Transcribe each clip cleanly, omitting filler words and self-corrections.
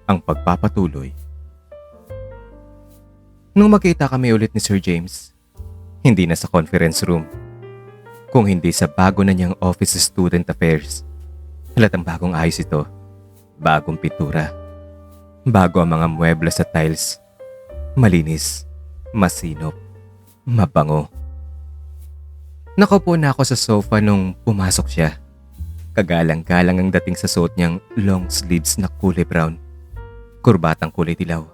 ang pagpapatuloy. Nung magkita kami ulit ni Sir James, hindi na sa conference room, kung hindi sa bago na niyang office student affairs. Halatang bagong ayos ito, bagong pintura, bago ang mga muebles at tiles, malinis, masinop, mabango. Nakaupo na ako sa sofa nung pumasok siya. Kagalang-galang ang dating sa suot niyang long sleeves na kulay brown, kurbatang kulay dilaw,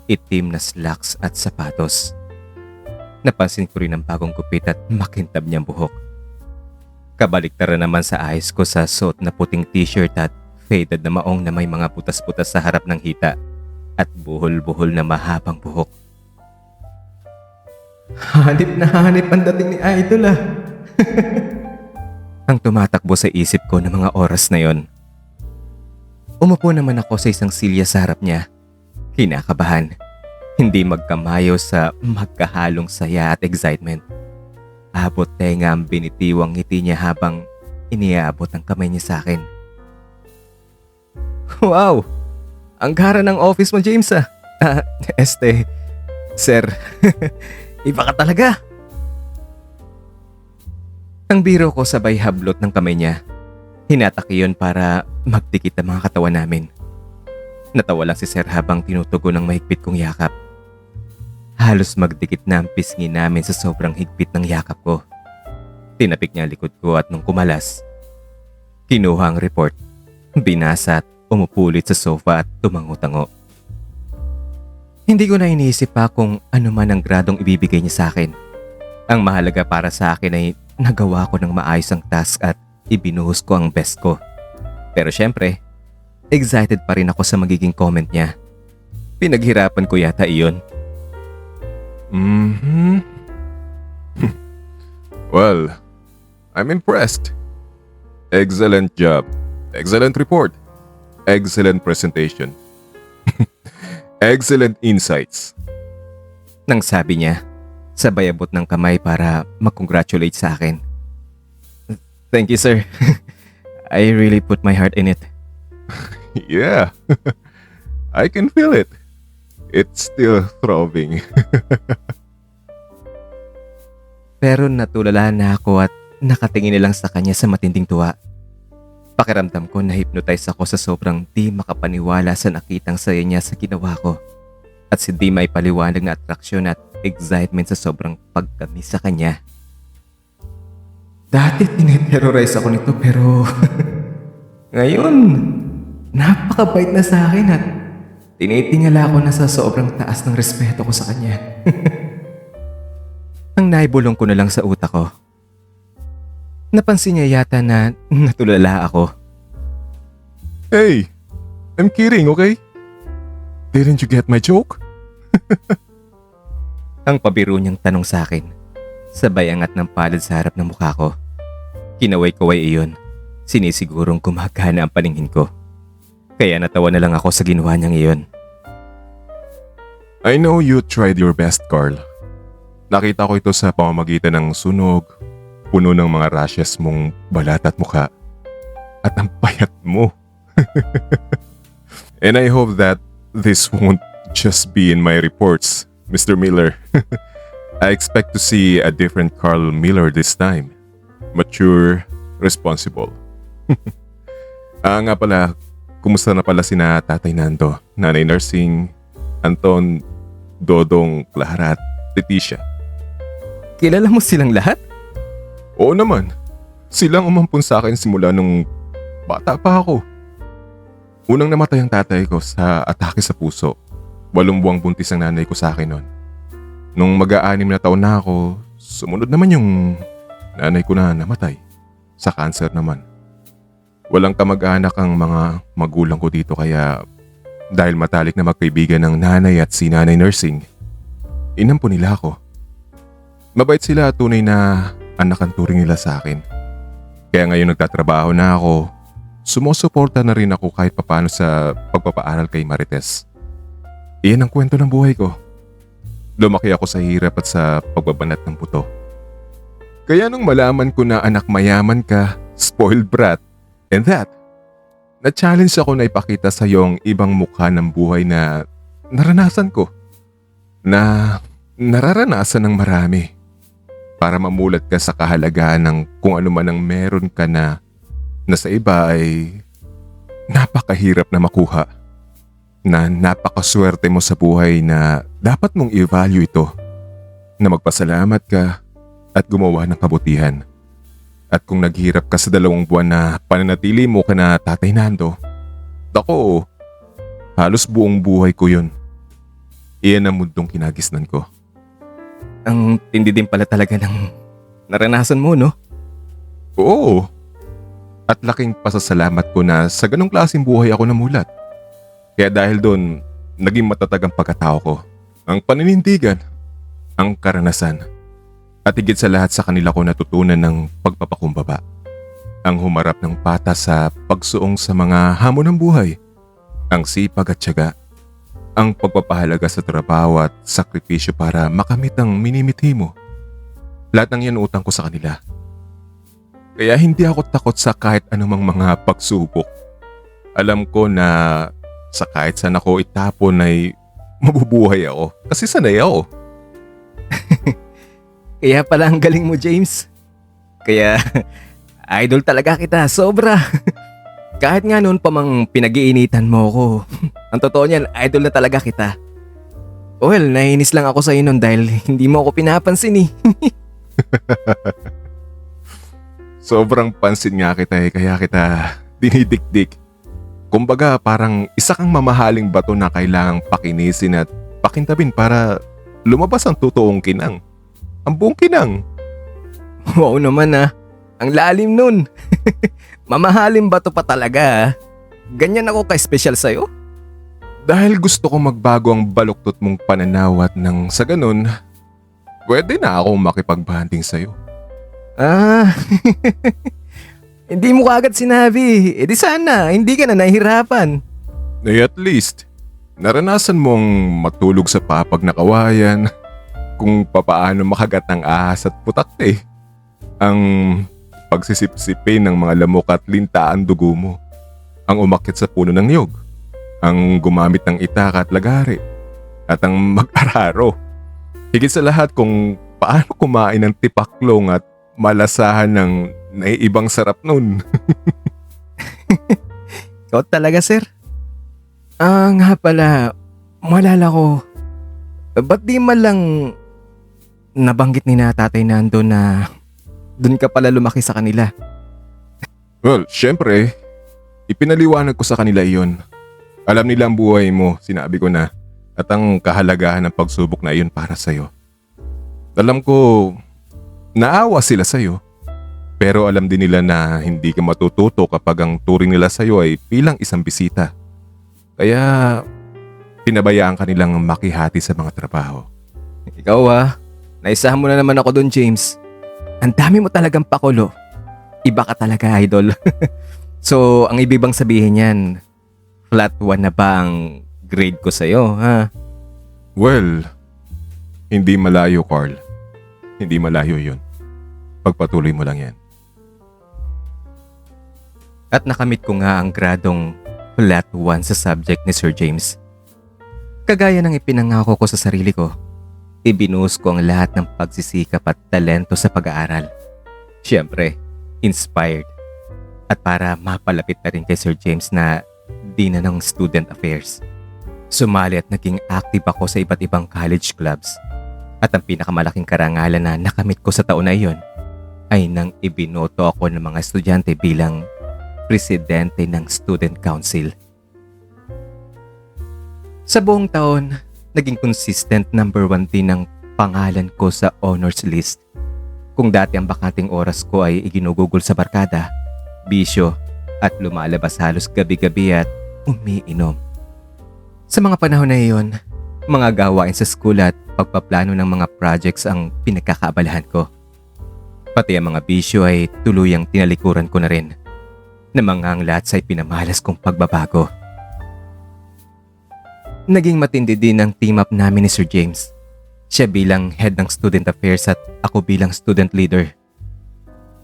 itim na slacks at sapatos. Napansin ko rin ang bagong gupit at makintab niyang buhok. Kabaliktaran naman sa ayos ko sa suot na puting t-shirt at faded na maong na may mga butas-butas sa harap ng hita at buhol-buhol na mahabang buhok. Hanip na hanip ang dating ni Idol ah. Ang tumatakbo sa isip ko ng mga oras na yon. Umupo naman ako sa isang silya sa harap niya. Kinakabahan. Hindi magkamayo sa magkahalong saya at excitement. Abot tenga ang binitiwang ngiti niya habang iniabot ang kamay niya sa akin. Wow! Ang gara ng office mo, James ah. Sir, iba ka talaga. Ang biro ko sabay hablot ng kamay niya. Hinatak iyon para magdikit ang mga katawan namin. Natawa lang si Sir habang tinutugon ng mahigpit kong yakap. Halos magdikit na ang pisngi namin sa sobrang higpit ng yakap ko. Tinapik niya ang likod ko at nung kumalas, kinuha ang report, binasa at umupulit sa sofa at tumango-tango. Hindi ko na iniisip pa kung ano man ang gradong ibibigay niya sa akin. Ang mahalaga para sa akin ay nagawa ko ng maayos ang task at ibinuhos ko ang best ko. Pero syempre, excited pa rin ako sa magiging comment niya. Pinaghirapan ko yata iyon. Well, I'm impressed. Excellent job. Excellent report. Excellent presentation. Excellent insights. Nang sabi niya, sabay abot ng kamay para mag-congratulate sa akin. Thank you, sir. I really put my heart in it. Yeah. I can feel it. It's still throbbing. Pero natulala na ako at nakatingin na lang sa kanya sa matinding tuwa. Pakiramdam ko na hypnotize ako sa sobrang di makapaniwala sa nakitang saya niya sa ginawa ko. At si di may paliwanag na atraksyon at excitement sa sobrang pagkamis sa kanya. Dati tineterrorize ako nito pero ngayon napakabait na sa akin at tinitingala ko na sa sobrang taas ng respeto ko sa kanya. Ang naibulong ko na lang sa utak ko. Napansin niya yata na natulala ako. Hey, I'm kidding, okay? Didn't you get my joke? Ang pabiro niyang tanong sa akin. Sabay angat ng palad sa harap ng mukha ko. Kinaway-kaway iyon. Sinisigurong gumagana ang paningin ko. Kaya natawa na lang ako sa ginawa niyang iyon. I know you tried your best, Carl. Nakita ko ito sa pamamagitan ng sunog, puno ng mga rashes mong balat at mukha. At ang payat mo. And I hope that this won't just be in my reports, Mr. Miller. I expect to see a different Carl Miller this time. Mature, responsible. Nga pala, kumusta na pala sina Tatay Nando, Nanay Nursing, Anton, Dodong, Clara at Leticia? Kilala mo silang lahat? Oo naman. Silang umampun sa akin simula nung bata pa ako. Unang namatay ang tatay ko sa atake sa puso. 8 buwang buntis ang nanay ko sa akin noon. Nung mag-6 na taon na ako, sumunod naman yung nanay ko na namatay. Sa cancer naman. Walang kamag-anak ang mga magulang ko dito kaya dahil matalik na magkaibigan ng nanay at si Nanay Nursing, inampun nila ako. Mabait sila at tunay na anak ang turing nila sa akin. Kaya ngayon nagtatrabaho na ako, sumusuporta na rin ako kahit papano sa pagpapaaral kay Marites. Iyan ang kwento ng buhay ko. Lumaki ako sa hirap at sa pagbabanat ng buto. Kaya nung malaman ko na anak mayaman ka, spoiled brat, and that, Na-challenge ako na ipakita sa iyo ang ibang mukha ng buhay na naranasan ko. Na nararanasan ng marami. Para mamulat ka sa kahalagahan ng kung ano man ang meron ka na sa iba ay napakahirap na makuha. Na napakaswerte mo sa buhay na dapat mong i-value ito. Na magpasalamat ka at gumawa ng kabutihan. At kung naghirap ka sa 2 buwan na pananatili mo ka na Tatay Nando, ako, halos buong buhay ko yun. Iyan ang mundong kinagisnan ko. Ang tindi din pala talaga ng naranasan mo, no? Oo. At laking pasasalamat ko na sa ganong klaseng buhay ako namulat. Kaya dahil doon, naging matatag ang pagkatao ko. Ang paninindigan, ang karanasan. At higit sa lahat sa kanila ko natutunan ng pagpapakumbaba. Ang humarap ng patas sa pagsuong sa mga hamon ng buhay. Ang sipag at tiyaga. Ang pagpapahalaga sa trabaho at sakripisyo para makamit ang minimithi mo. Lahat ng yan utang ko sa kanila. Kaya hindi ako takot sa kahit anumang mga pagsubok. Alam ko na sa kahit saan ako itapon ay mabubuhay ako kasi sanay ako. Kaya pala ang galing mo, James. Kaya idol talaga kita, sobra. Kahit nga noon pa mang pinag-iinitan mo ko. Ang totoo niyan, idol na talaga kita. Well, nainis lang ako sa noon dahil hindi mo ako pinapansin eh. Sobrang pansin nga kita kaya kita dinidikdik. Kumbaga parang isa kang mamahaling bato na kailangang pakinisin at pakintabin para lumabas ang totoong kinang. Ang buong kinang. Wow naman ah. Ang lalim nun. Mamahalin ba to pa talaga ah? Ganyan ako ka-special sa'yo? Dahil gusto ko magbago ang baluktot mong pananaw at nang sa ganun, pwede na akong makipagbanding sa'yo. Ah, hindi mo kaagad sinabi. E di sana, hindi ka na nahihirapan. At least, naranasan mong matulog sa papag na kawayan, kung papaano makagat ng ahas at putakte. Ang pagsisipsipin ng mga lamok at lintaan dugo mo. Ang umakyat sa puno ng niyog. Ang gumamit ng itaka at lagari. At ang mag-araro. Higit sa lahat kung paano kumain ng tipaklong at malasahan ng naiibang sarap nun. Ikaw talaga, sir. Ah, nga pala, malala ko. Ba't di man lang nabanggit ni na Tatay Nando na dun ka pala lumaki sa kanila? Well, syempre, ipinaliwanag ko sa kanila iyon. Alam nila ang buhay mo, sinabi ko na, at ang kahalagahan ng pagsubok na iyon para sa'yo. Alam ko, naawa sila sa'yo. Pero alam din nila na hindi ka matututo kapag ang turing nila sa'yo ay bilang isang bisita. Kaya, pinabayaan ka nilang makihati sa mga trabaho. Ikaw ah, naisahan mo na naman ako dun, James. Ang dami mo talagang pakulo. Iba ka talaga, idol. So, ang ibig bang sabihin yan, flat 1 na ba ang grade ko sa'yo, ha? Well, hindi malayo, Carl. Hindi malayo yun. Pagpatuloy mo lang yan. At nakamit ko nga ang gradong flat 1 sa subject ni Sir James. Kagaya ng ipinangako ko sa sarili ko, ibinuhos ko ang lahat ng pagsisikap at talento sa pag-aaral. Siyempre, inspired. At para mapalapit na rin kay Sir James na Dean ng Student Affairs. Sumali at naging active ako sa iba't ibang college clubs. At ang pinakamalaking karangalan na nakamit ko sa taon na iyon ay nang ibinoto ako ng mga estudyante bilang presidente ng Student Council. Sa buong taon, naging consistent number 1 din ang pangalan ko sa honors list. Kung dati ang bakanting oras ko ay iginugugol sa barkada, bisyo at lumalabas halos gabi-gabi at umiinom. Sa mga panahon na iyon, mga gawain sa school at pagpaplano ng mga projects ang pinagkakaabalahan ko. Pati ang mga bisyo ay tuluyang tinalikuran ko na rin. Na mga ang lahat sa pinamalas kong pagbabago. Naging matindi din ang team up namin ni Sir James. Siya bilang head ng student affairs at ako bilang student leader.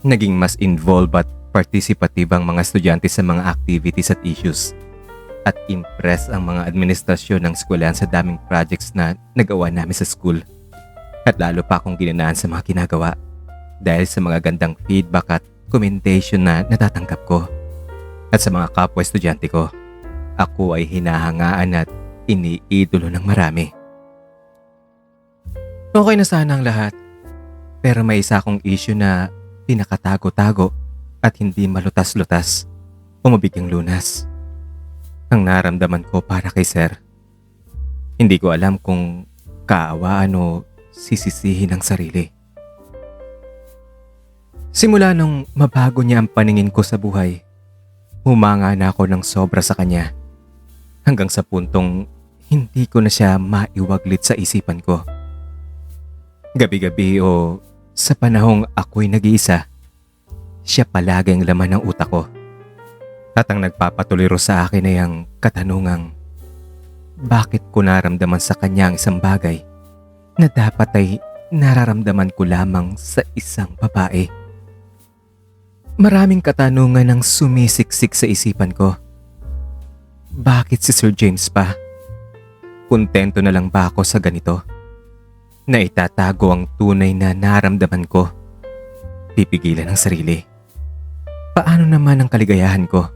Naging mas involved at partisipatibang mga estudyante sa mga activities at issues. At impress ang mga administrasyon ng eskwelahan sa daming projects na nagawa namin sa school. At lalo pa akong ginanaan sa mga ginagawa dahil sa mga gandang feedback at commendation na natatanggap ko. At sa mga kapwa estudyante ko, ako ay hinahangaan at iniidolo ng marami. Okay na sana ang lahat, pero may isa akong issue na pinakatago-tago at hindi malutas-lutas o mabigyang lunas. Ang naramdaman ko para kay Sir. Hindi ko alam kung kaawaan o sisisihin ang sarili. Simula nung mabago niya ang paningin ko sa buhay, humanga na ako ng sobra sa kanya. Hanggang sa puntong hindi ko na siya maiwaglit sa isipan ko. Gabi-gabi o sa panahong ako'y nag-iisa, siya palagi ang laman ng utak ko. At ang nagpapatuliro sa akin ay ang katanungang, bakit ko naramdaman sa kanya ang isang bagay na dapat ay nararamdaman ko lamang sa isang babae? Maraming katanungan ang sumisiksik sa isipan ko. Bakit si Sir James pa? Kontento na lang ba ako sa ganito? Na itatago ang tunay na naramdaman ko? Pipigilan ang sarili? Paano naman ang kaligayahan ko?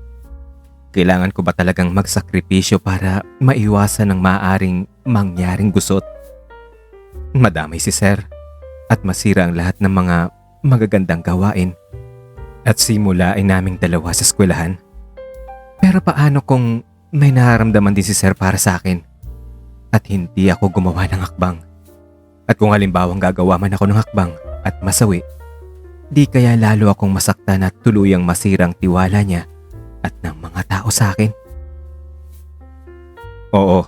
Kailangan ko ba talagang magsakripisyo para maiwasan ang maaaring mangyaring gusot? Madamay si Sir at masira ang lahat ng mga magagandang gawain at simula ay naming dalawa sa eskwelahan. Pero paano kung may nararamdaman din si Sir para sa akin at hindi ako gumawa ng hakbang? At kung halimbawang gagawa man ako ng hakbang at masawi, di kaya lalo akong masaktan at tuluyang masirang tiwala niya at ng mga tao sa akin? Oo,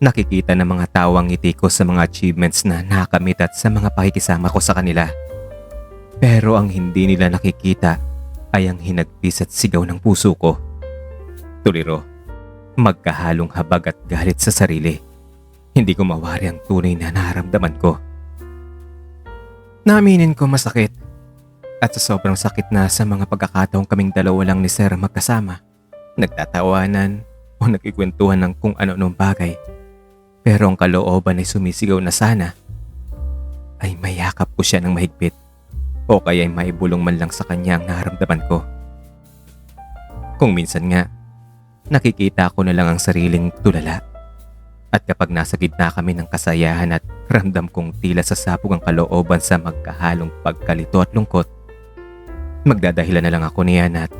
nakikita ng mga tao ang ngiti ko sa mga achievements na nakamit at sa mga pakikisama ko sa kanila. Pero ang hindi nila nakikita ay ang hinagpis at sigaw ng puso ko. Tuliro, magkahalong habag at galit sa sarili. Hindi ko mawari ang tunay na nararamdaman ko. Naaminin ko masakit. At sa sobrang sakit na sa mga pagkakataong kaming dalawa lang ni Sir magkasama, nagtatawanan o nagkikwentuhan ng kung ano-anong bagay. Pero ang kalooban ay sumisigaw na sana ay mayakap ko siya ng mahigpit o kaya ay maibulong man lang sa kanya ang nararamdaman ko. Kung minsan nga, nakikita ko na lang ang sariling tulala. At kapag nasa gitna kami ng kasayahan at ramdam kong tila sasabog ang kalooban sa magkahalong pagkalito at lungkot, magdadahilan na lang ako niyan at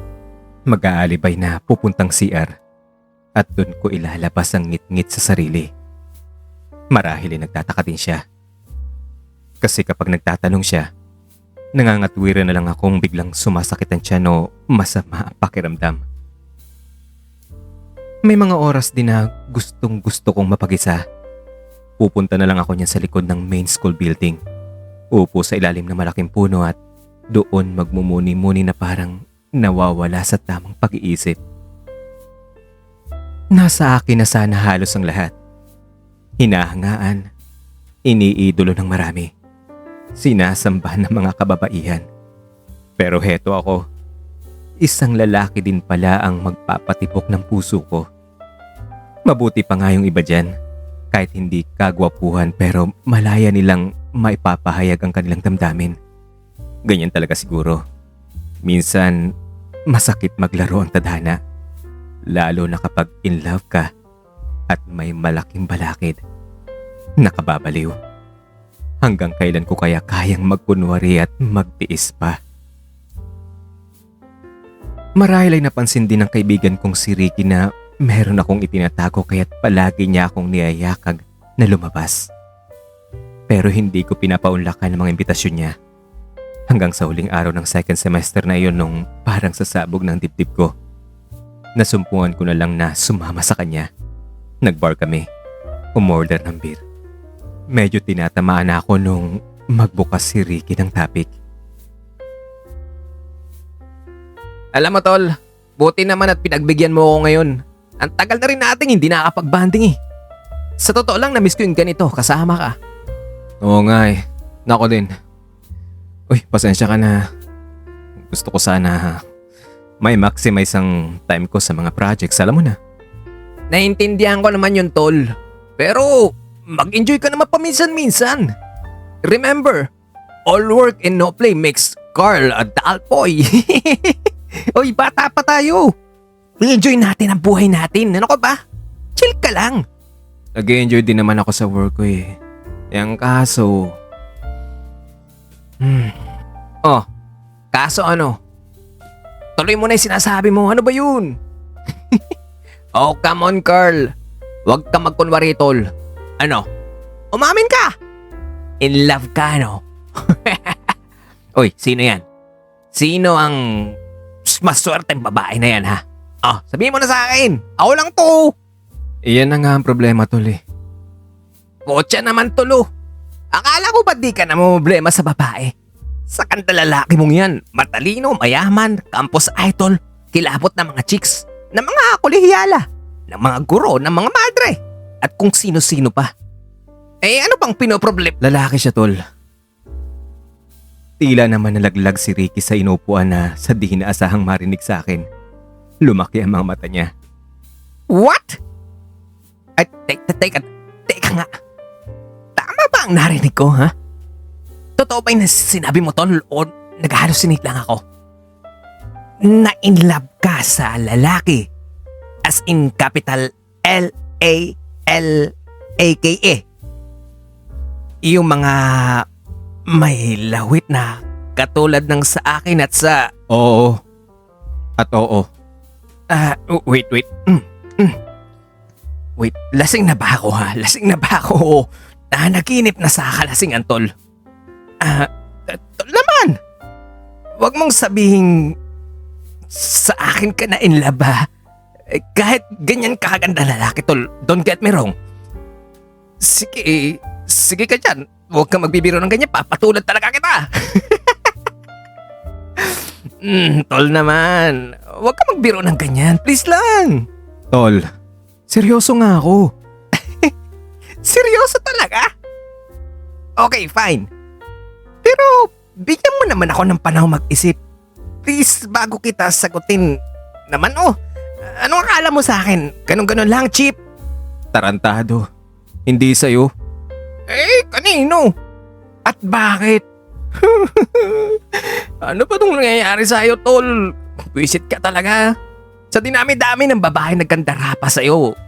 mag-aalibay na pupuntang CR at dun ko ilalabas ang ngit-ngit sa sarili. Marahil ay nagtataka din siya. Kasi kapag nagtatanong siya, nangangatwiran na lang akong biglang sumasakit ang tiyan o masama ang pakiramdam. May mga oras din na gustong gusto kong mapag-isa. Pupunta na lang ako niyan sa likod ng main school building. Upo sa ilalim ng malaking puno at doon magmumuni-muni na parang nawawala sa tamang pag-iisip. Nasa akin na sana halos ang lahat. Hinahangaan, iniidolo ng marami, sinasamba ng mga kababaihan. Pero heto ako, isang lalaki din pala ang magpapatibok ng puso ko. Mabuti pa nga yung iba dyan, kahit hindi kagwapuhan pero malaya nilang maipapahayag ang kanilang damdamin. Ganyan talaga siguro. Minsan, masakit maglaro ang tadhana. Lalo na kapag in love ka at may malaking balakid. Nakababaliw. Hanggang kailan ko kaya kayang magkunwari at magtiis pa? Marahil ay napansin din ng kaibigan kong si Ricky na meron akong itinatago kaya't palagi niya akong niyayakag na lumabas. Pero hindi ko pinapaunlakan ang mga imbitasyon niya. Hanggang sa huling araw ng second semester na iyon nung parang sasabog ng dibdib ko. Nasumpungan ko na lang na sumama sa kanya. Nagbar kami. Umorder ng beer. Medyo tinatamaan ako nung magbukas si Ricky ng topic. Alam mo tol, buti naman at pinagbigyan mo ako ngayon. Ang tagal na rin nating hindi nakakapag-banding eh. Sa totoo lang na-miss ko yung ganito, kasama ka. Oo nga eh, nako din. Uy, pasensya ka na. Gusto ko sana may maximize ang time ko sa mga projects, alam mo na. Naintindihan ko naman yun, tol. Pero mag-enjoy ka naman paminsan-minsan. Remember, all work and no play makes Carl a dull boy. Oy, bata pa tayo. I-enjoy natin ang buhay natin. Ano ka ba? Chill ka lang. Nag-enjoy din naman ako sa work ko eh. Yang kaso... Oh, kaso ano? Tuloy mo na yung sinasabi mo. Ano ba yun? Oh, come on, Carl. Huwag ka magkunwari, tol. Ano? Umamin ka! In love ka, no? Uy, sino yan? Sino ang maswerteng babae na yan, ha? Oh, sabihin mo na sa akin. Ako lang to. Iyan na nga ang problema, tol eh. Kotsa naman, tolo. Akala ko ba di ka na problema sa babae? Sa kanta lalaki mong yan, matalino, mayaman, campus idol, kilabot ng mga chicks, ng mga kolehiyala, ng mga guro, ng mga madre, at kung sino-sino pa. Eh ano pang pinoproblem? Lalaki siya, tol. Tila naman nalaglag si Ricky sa inupuan na sa di inaasahang marinig sa akin. Lumaki ang mga mata niya. What? Ay, teka nga. Tama ba ang narinig ko, ha? Totoo ba yung sinabi mo, tol, o nag-hallucinate lang ako? Na-in-love ka sa lalaki. As in capital L-A-L-A-K-E. Yung mga may lawit na katulad ng sa akin at sa... Oo. At oo. Wait. Wait, lasing na ba ako, ha? Lasing na ba ako? Naginip na sa kalasingan, tol. Tol naman! Huwag mong sabihin sa akin ka na in love, ha? Kahit ganyan kakaganda lalaki, tol. Don't get me wrong. Sige ka dyan. Huwag kang magbibiro ng ganyan. Papatulad talaga kita. Tol naman. Huwag kang magbiro ng ganyan. Please lang. Tol, seryoso nga ako. Seryoso talaga? Okay, fine. Pero bigyan mo naman ako ng panahon mag-isip. Please, bago kita sagutin naman, ano akala mo sa akin? Ganon-ganon lang, cheap. Tarantado. Hindi sa'yo. Eh, kanino? At bakit? Ano ba itong nangyayari sa'yo, tol? Visit ka talaga. Sa dinami-dami ng babae nagkandara pa sa'yo.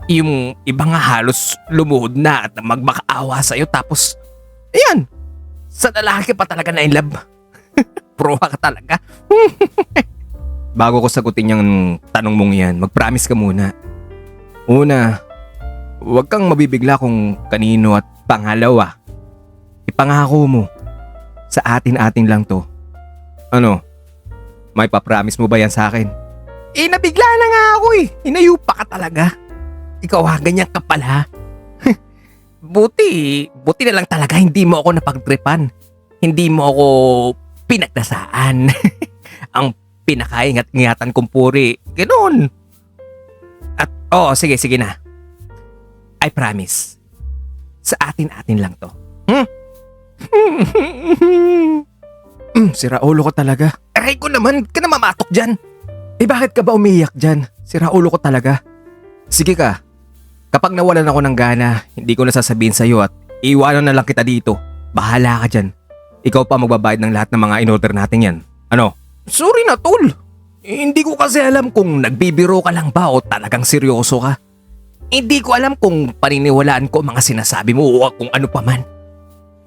Yung iba nga halos lumuhod na at magmakaawa sa'yo tapos, ayan, sa lalaki pa talaga na in love. Proha ka talaga. Bago ko sagutin yung tanong mong yan, mag-promise ka muna. Una, huwag kang mabibigla kung kanino at pangalawa. Ipangako mo, sa atin-atin lang to. Ano, may papromise mo ba yan sa akin? Eh, nabigla na nga ako eh. Inayupa ka talaga. Ikaw ganyan ka pala. Buti na lang talaga hindi mo ako napagtripan. Hindi mo ako pinagdasaan. Ang pinakaingat-ingatan kong puri. Ganun. At sige na. I promise. Sa atin-atin lang to. Sira ulo ko talaga. Aray ko naman, ka na mamatok dyan. Eh bakit ka ba umiiyak dyan? Sira ulo ko talaga. Sige ka. Kapag nawalan ako ng gana, hindi ko na sasabihin sa'yo at iwanan na lang kita dito. Bahala ka dyan. Ikaw pa magbabayad ng lahat ng mga in-order natin yan. Ano? Sorry na, tol. Hindi ko kasi alam kung nagbibiro ka lang ba o talagang seryoso ka. Hindi ko alam kung paniniwalaan ko mga sinasabi mo o kung ano pa man.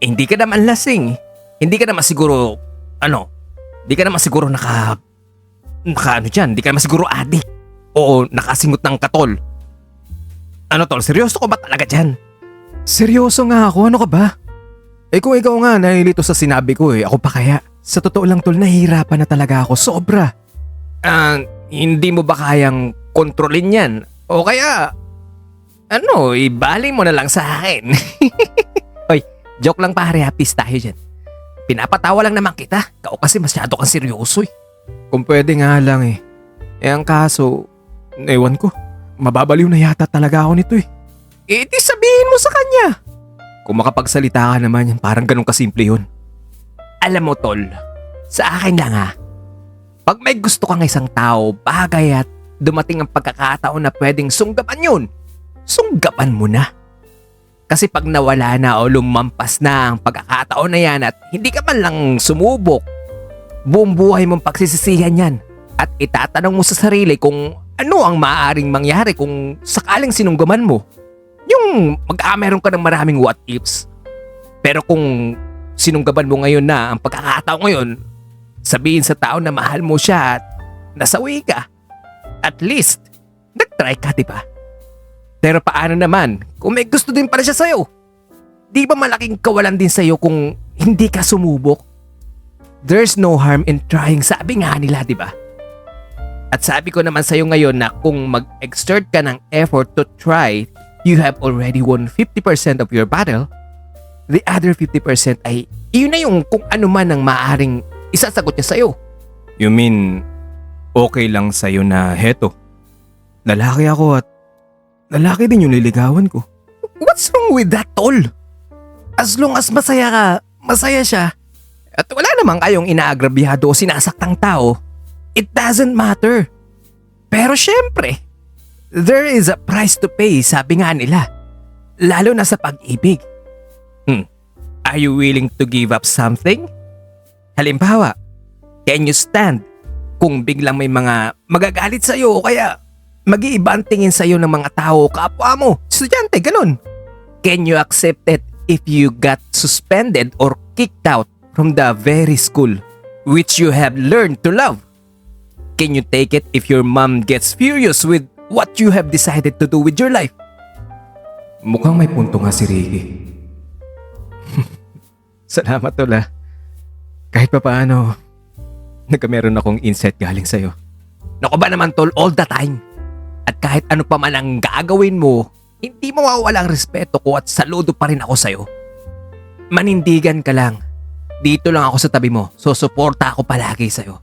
Hindi ka naman lasing. Hindi ka naman siguro, hindi ka naman siguro hindi ka naman siguro adik. O nakasingot ng katol. Ano tol, seryoso ko ba talaga dyan? Seryoso nga ako, ano ka ba? Eh kung ikaw nga nahilito sa sinabi ko ako pa kaya. Sa totoo lang tol, nahihirapan na talaga ako, sobra. Hindi mo ba kayang kontrolin yan? O kaya, ibali mo na lang sa akin. Oy, joke lang pare, peace tayo dyan. Pinapatawa lang naman kita, kao kasi masyado kang seryoso eh. Kung pwede nga lang eh. Ang kaso, ewan ko. Mababaliw na yata talaga ako nito eh. Eh di sabihin mo sa kanya. Kung makapagsalita ka naman yan, parang ganun kasimple yun. Alam mo tol, sa akin lang Pag may gusto kang isang tao, bagay at dumating ang pagkakataon na pwedeng sunggaban yun, sunggaban mo na. Kasi pag nawala na o lumampas na ang pagkakataon na yan at hindi ka man lang sumubok, buong buhay mong pagsisisihan yan at itatanong mo sa sarili kung ano ang maaaring mangyari kung sakaling sinunggaman mo. Yung meron ka ng maraming what ifs. Pero kung sinunggaban mo ngayon na ang pagkakataon ngayon, sabihin sa tao na mahal mo siya at nasawi ka, at least, nag-try ka, diba? Pero paano naman kung may gusto din pala siya sa'yo? Di ba malaking kawalan din sa'yo kung hindi ka sumubok? There's no harm in trying, sabi nga nila, diba? At sabi ko naman sa'yo ngayon na kung mag-exert ka ng effort to try, you have already won 50% of your battle. The other 50% ay iyon na yung kung ano man ang maaaring isasagot niya sa'yo. You mean, okay lang sa'yo na heto? Lalaki ako at lalaki din yung liligawan ko. What's wrong with that, tol? As long as masaya ka, masaya siya, at wala namang kayong inaagrabyado o sinasaktang tao, it doesn't matter. Pero syempre, there is a price to pay, sabi nga nila. Lalo na sa pag-ibig. Are you willing to give up something? Halimbawa, can you stand kung biglang may mga magagalit sa'yo o kaya mag-iiba ang tingin sa'yo ng mga tao, kapwa mo, estudyante, ganun. Can you accept it if you got suspended or kicked out from the very school which you have learned to love? Can you take it if your mom gets furious with what you have decided to do with your life? Mukhang may punto nga si Ricky. Salamat tol ah. Kahit pa paano, nagkameron akong insight galing sa'yo. Naku ba naman tol, all the time. At kahit ano pa man ang gagawin mo, hindi mawawala ang respeto ko at saludo pa rin ako sa'yo. Manindigan ka lang. Dito lang ako sa tabi mo, so suporta ako palagi sa'yo.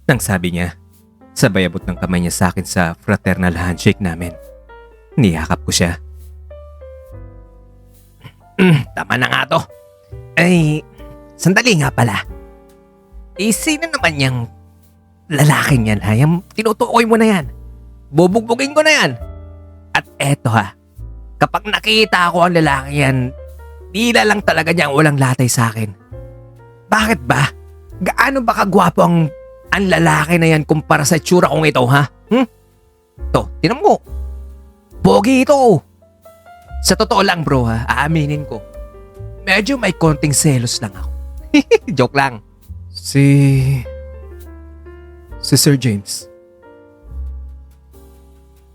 Nang sabi niya, sabay abot ng kamay niya sa akin sa fraternal handshake namin. Niyakap ko siya. Tama na nga to. Ay, sandali nga pala. Sino naman yung lalaking yan ha? Yung tinutukoy mo na yan. Bubugbugin ko na yan. At eto ha, kapag nakita ko ang lalaki yan, tila lang talaga niya ang walang latay sa akin. Bakit ba? Gaano ba kagwapo ang lalaki na yan kumpara sa itsura kong ito ha? To, tinan mo. Pogi ito. Sa totoo lang bro ha, aaminin ko. Medyo may konting selos lang ako. Joke lang. Si Sir James.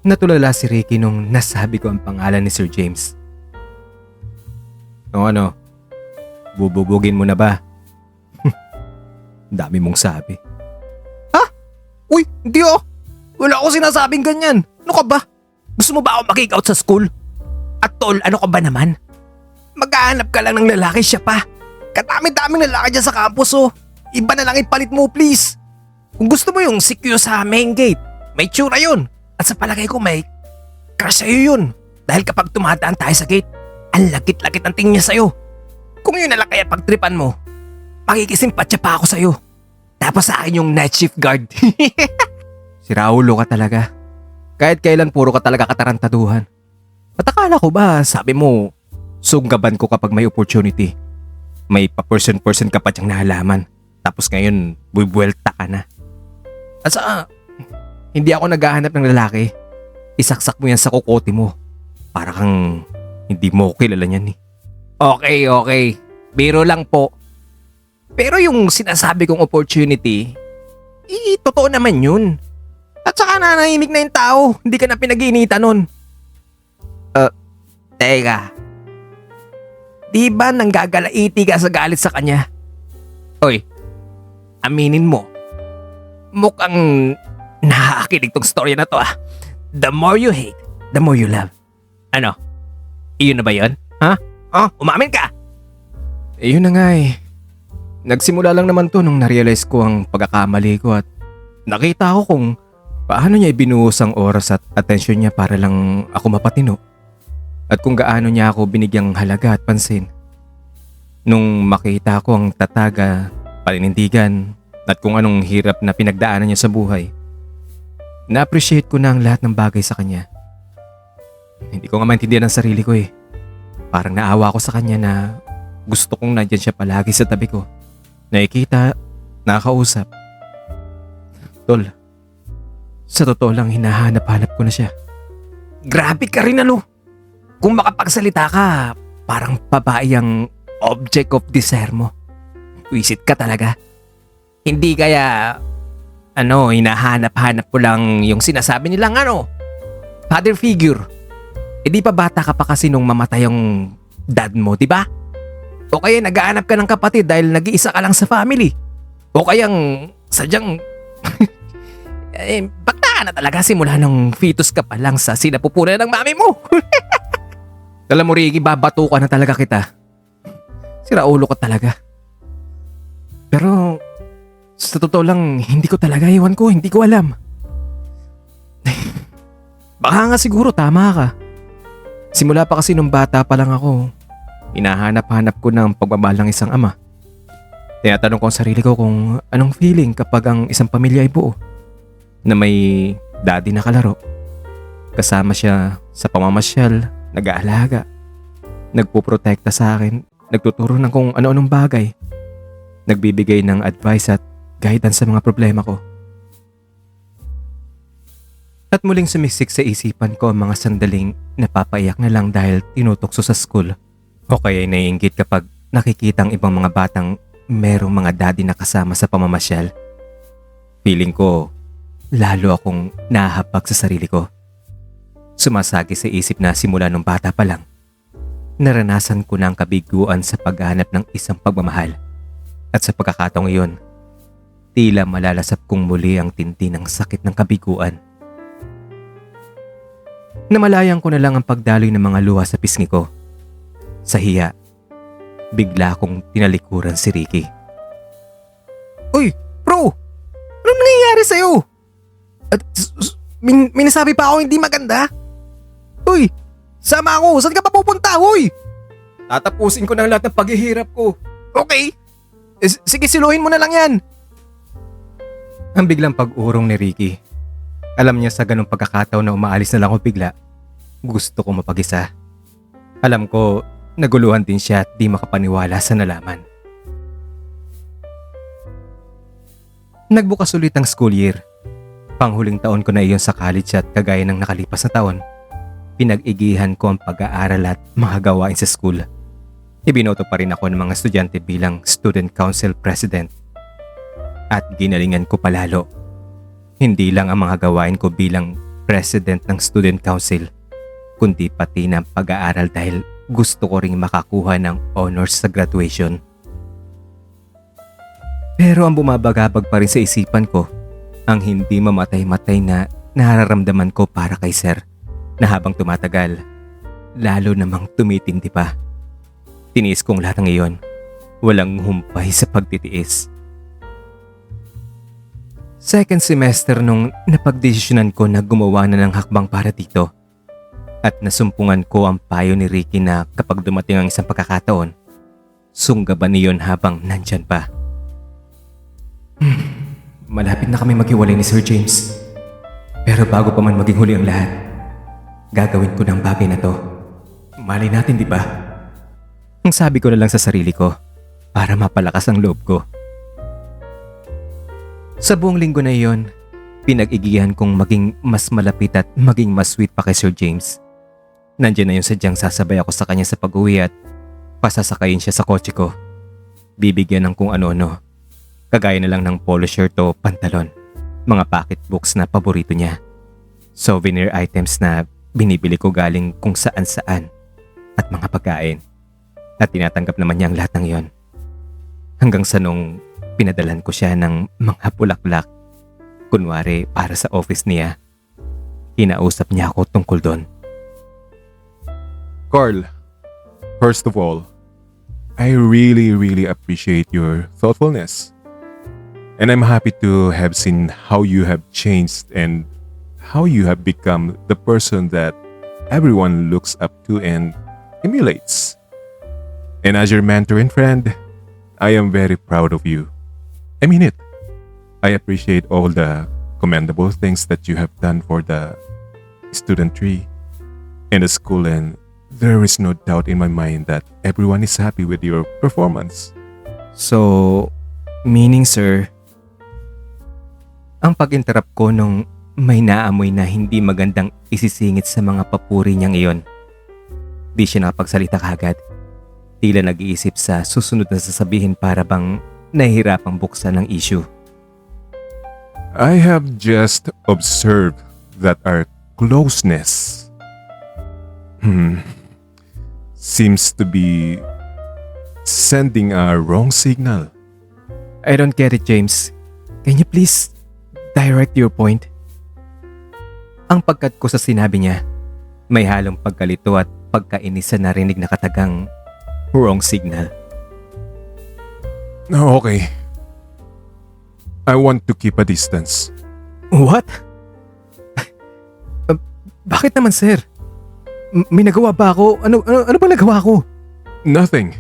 Natulala si Ricky nung nasabi ko ang pangalan ni Sir James. O ano, bububugin mo na ba? Dami mong sabi. Uy, hindi oh. Wala ako sinasabing ganyan. Ano ka ba? Gusto mo ba ako makick out sa school? At tol, ano ka ba naman? Maghahanap ka lang ng lalaki, siya pa. Kadami-daming lalaki dyan sa campus oh. Iba na lang ipalit mo please. Kung gusto mo yung secure sa main gate, may tsura yun. At sa palagay ko may crush sa'yo yun. Dahil kapag tumadaan tayo sa gate, ang lagit-lagit ang tingin niya sa'yo. Kung yun na lang kaya pagtripan mo, makikisimpatya pa ako sa'yo. Tapos sa akin yung night shift guard. Si Raulo ka talaga. Kahit kailan puro ka talaga katarantaduhan. At akala ko ba, sabi mo, sunggaban ko kapag may opportunity. May pa-person-person ka pa diyang nahalaman. Tapos ngayon, buwelta ka na. At saka, hindi ako naghahanap ng lalaki. Isaksak mo yan sa kukote mo. Para kang hindi mo ko kilala niyan eh. Okay. Biro lang po. Pero yung sinasabi kong opportunity, totoo naman yun. At saka nanahimik na yung tao. Hindi ka na pinag-iinitan nun. Teka. Di ba nanggagalaiti ka sa galit sa kanya? Oy, aminin mo. Mukhang nakakakilig tong story na to ah. The more you hate, the more you love. Ano? Iyon na ba yun? Ha? Oh, umamin ka! Yun na nga eh. Nagsimula lang naman to nung narealize ko ang pagkakamali ko at nakita ko kung paano niya ibinuhos ang oras at atensyon niya para lang ako mapatino. At kung gaano niya ako binigyang halaga at pansin. Nung makita ko ang tataga, paninindigan at kung anong hirap na pinagdaanan niya sa buhay. Na-appreciate ko na ang lahat ng bagay sa kanya. Hindi ko nga maintindihan ang sarili ko eh. Parang naawa ko sa kanya na gusto kong nandyan siya palagi sa tabi ko. Nakikita, nakakausap. Tol, sa totoo lang hinahanap-hanap ko na siya. Grabe ka rin ano. Kung makapagsalita ka, parang babae ang object of desire mo. Wisit ka talaga. Hindi kaya, hinahanap-hanap ko lang yung sinasabi nilang father figure. E di pa bata ka pa kasi nung mamatay yung dad mo, di ba? O kaya nag-aanap ka ng kapatid dahil nag-iisa ka lang sa family. O kayang sadyang bata na talaga simula nung fetus ka pa lang sa sinapupunan ng mami mo. Alam mo Ricky, babatukan na talaga kita. Siraulo ka talaga. Pero sa totoo lang, hindi ko talaga, iwan ko, hindi ko alam. Baka nga siguro tama ka. Simula pa kasi nung bata pa lang ako, hinahanap-hanap ko ng pagmamahal ng isang ama. Tinatanong ko ang sarili ko kung anong feeling kapag ang isang pamilya ay buo. Na may daddy na kalaro. Kasama siya sa pamamasyal, nag-aalaga, nagpuprotekta sa akin, nagtuturo ng kung ano-anong bagay, nagbibigay ng advice at guidance sa mga problema ko. At muling sumiksik sa isipan ko ang mga sandaling napapaiyak na lang dahil tinutokso sa school. O kaya naiinggit kapag nakikita ang ibang mga batang merong mga daddy na kasama sa pamamasyal. Feeling ko, lalo akong nahahapag sa sarili ko. Sumasagi sa isip na simula nung bata pa lang, naranasan ko na ang kabiguan sa paghahanap ng isang pagmamahal. At sa pagkakataong iyon, tila malalasap kong muli ang tindi ng sakit ng kabiguan. Namalayan ko na lang ang pagdaloy ng mga luha sa pisngi ko. Sa hiya, bigla akong tinalikuran si Ricky. Uy, bro! Anong nangyayari sa'yo? At may nasabi pa ako hindi maganda? Uy, sama ako! Saan ka pa pupunta, uy? Tatapusin ko ng lahat ng paghihirap ko. Okay. Sige, siluhin mo na lang yan. Ang biglang pag-urong ni Ricky. Alam niya sa ganung pagkakataon na umaalis na lang ako bigla. Gusto ko mapag-isa. Alam ko, naguluhan din siya at di makapaniwala sa nalaman. Nagbukas ulit ang school year. Panghuling taon ko na iyon sa college at kagaya ng nakalipas na taon, pinag-igihan ko ang pag-aaral at mga gawain sa school. Ibinoto pa rin ako ng mga estudyante bilang Student Council President. At ginalingan ko palalo. Hindi lang ang mga gawain ko bilang President ng Student Council, kundi pati ng pag-aaral dahil gusto ko ring makakuha ng honors sa graduation. Pero ang bumabagabag pa rin sa isipan ko, ang hindi mamatay-matay na nararamdaman ko para kay Sir na habang tumatagal, lalo namang tumitindi pa. Tiniis kong lahat ng iyon, walang humpay sa pagtitiis. Second semester nung napagdesisyonan ko na gumawa na ng hakbang para dito. At nasumpungan ko ang payo ni Ricky na kapag dumating ang isang pagkakataon, sunggaban niyon habang nandyan pa. Malapit na kami maghiwalay ni Sir James. Pero bago pa man maging huli ang lahat, gagawin ko ng bagay na to. Malay natin, di ba? Ang sabi ko na lang sa sarili ko para mapalakas ang loob ko. Sa buong linggo na iyon, pinag-igihan kong maging mas malapit at maging mas sweet pa kay Sir James. Nandiyan na yung sadyang sasabay ako sa kanya sa pag-uwi at pasasakayin siya sa kotse ko. Bibigyan ng kung ano-ano. Kagaya na lang ng polo shirt o pantalon. Mga pocketbooks na paborito niya. Souvenir items na binibili ko galing kung saan-saan. At mga pagkain. At tinatanggap naman niya ang lahat ng iyon. Hanggang sa nung pinadalan ko siya ng mga bulaklak. Kunwari para sa office niya. Kinausap niya ako tungkol doon. Carl, first of all, I really appreciate your thoughtfulness. And I'm happy to have seen how you have changed and how you have become the person that everyone looks up to and emulates. And as your mentor and friend, I am very proud of you. I mean it. I appreciate all the commendable things that you have done for the student tree in the school, and there is no doubt in my mind that everyone is happy with your performance. So, meaning sir, ang pag-interrupt ko nung may naamoy na hindi magandang isisingit sa mga papuri niyang iyon. Di siya nakapagsalita kagad. Tila nag-iisip sa susunod na sasabihin para bang nahihirapang buksan ang issue. I have just observed that our closeness seems to be sending a wrong signal. I don't get it, James. Can you please direct your point? Ang pagkat ko sa sinabi niya, may halong pagkalito at pagkainis sa narinig na katagang wrong signal. Okay. I want to keep a distance. What? Bakit naman, sir? May nagawa ba ako? Ano ba nagawa ko? Nothing.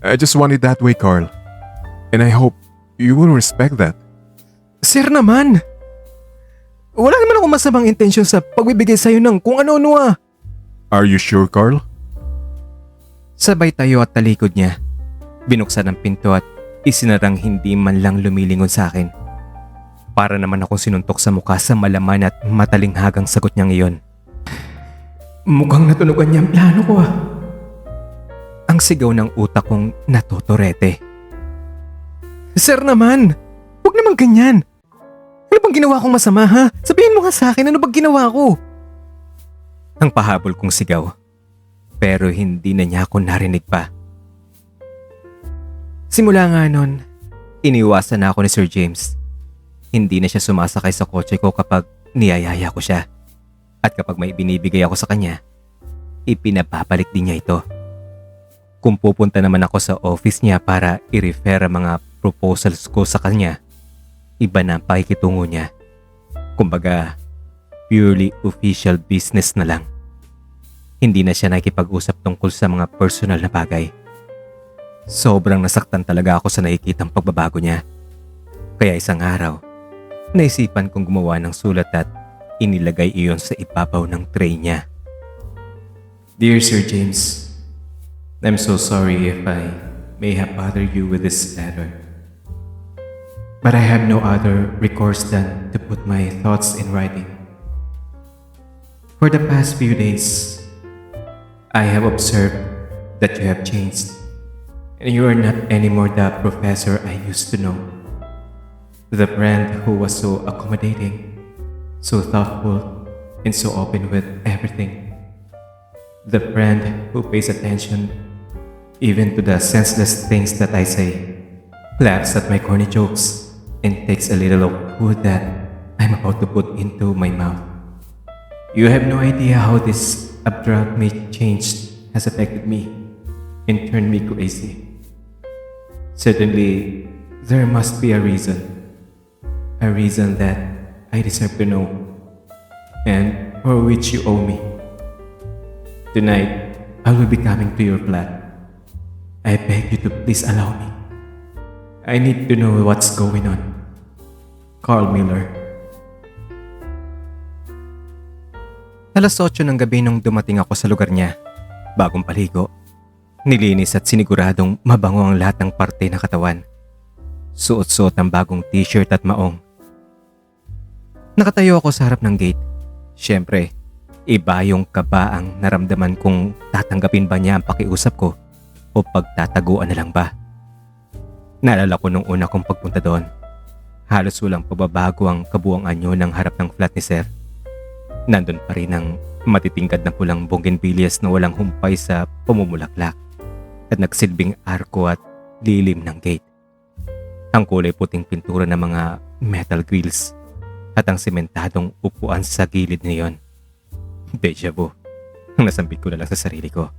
I just want it that way, Carl. And I hope you will respect that. Sir naman! Wala naman akong masamang intensyon sa pagbibigay sa'yo ng kung ano-ano ah. Are you sure, Carl? Sabay tayo at talikod niya. Binuksan ang pinto at isinarang hindi man lang lumilingon sa akin. Para naman akong sinuntok sa mukha sa malaman at matalinghagang sagot niyang iyon. Mukhang natunugan niya ang plano ko ah. Ang sigaw ng utak kong natuturete. Sir naman! Huwag naman ganyan! Ano bang ginawa kong masama ha? Sabihin mo nga sa akin, ano bang ginawa ko? Ang pahabol kong sigaw. Pero hindi na niya ako narinig pa. Simula nga nun, iniwasan na ako ni Sir James. Hindi na siya sumasakay sa kotse ko kapag niyayaya ko siya. At kapag may binibigay ako sa kanya, ipinapabalik din niya ito. Kung pupunta naman ako sa office niya para i-refer ang mga proposals ko sa kanya, iba na ang pakikitungo niya. Kumbaga, purely official business na lang. Hindi na siya nakikipag-usap tungkol sa mga personal na bagay. Sobrang nasaktan talaga ako sa nakikitang pagbabago niya. Kaya isang araw, naisipan kong gumawa ng sulat at inilagay iyon sa ibabaw ng tray niya. Dear Sir James, I'm so sorry if I may have bothered you with this letter. But I have no other recourse than to put my thoughts in writing. For the past few days, I have observed that you have changed, and you are not anymore the professor I used to know. The friend who was so accommodating, so thoughtful, and so open with everything. The friend who pays attention even to the senseless things that I say, laughs at my corny jokes, and takes a little of food that I'm about to put into my mouth. You have no idea how this abrupt change has affected me and turned me crazy. Certainly, there must be a reason that I deserve to know, and for which you owe me. Tonight, I will be coming to your flat. I beg you to please allow me. I need to know what's going on. Carl Miller. Alas 8 ng gabi nung dumating ako sa lugar niya. Bagong paligo. Nilinis at siniguradong mabango ang lahat ng parte ng katawan. Suot-suot ang bagong t-shirt at maong. Nakatayo ako sa harap ng gate. Siyempre, iba yung kaba ang naramdaman kung tatanggapin ba niya ang pakiusap ko o pagtataguan na lang ba. Naalala ko nung una kong pagpunta doon. Halos walang pagbabago ang kabuang anyo ng harap ng flat ni Sir. Nandun pa rin ang matitingkad na pulang bougainvilleas na walang humpay sa pumumulaklak at nagsilbing arko at lilim ng gate. Ang kulay puting pintura ng mga metal grills at ang sementadong upuan sa gilid niyon. Deja vu. Nasambit ko na lang sa sarili ko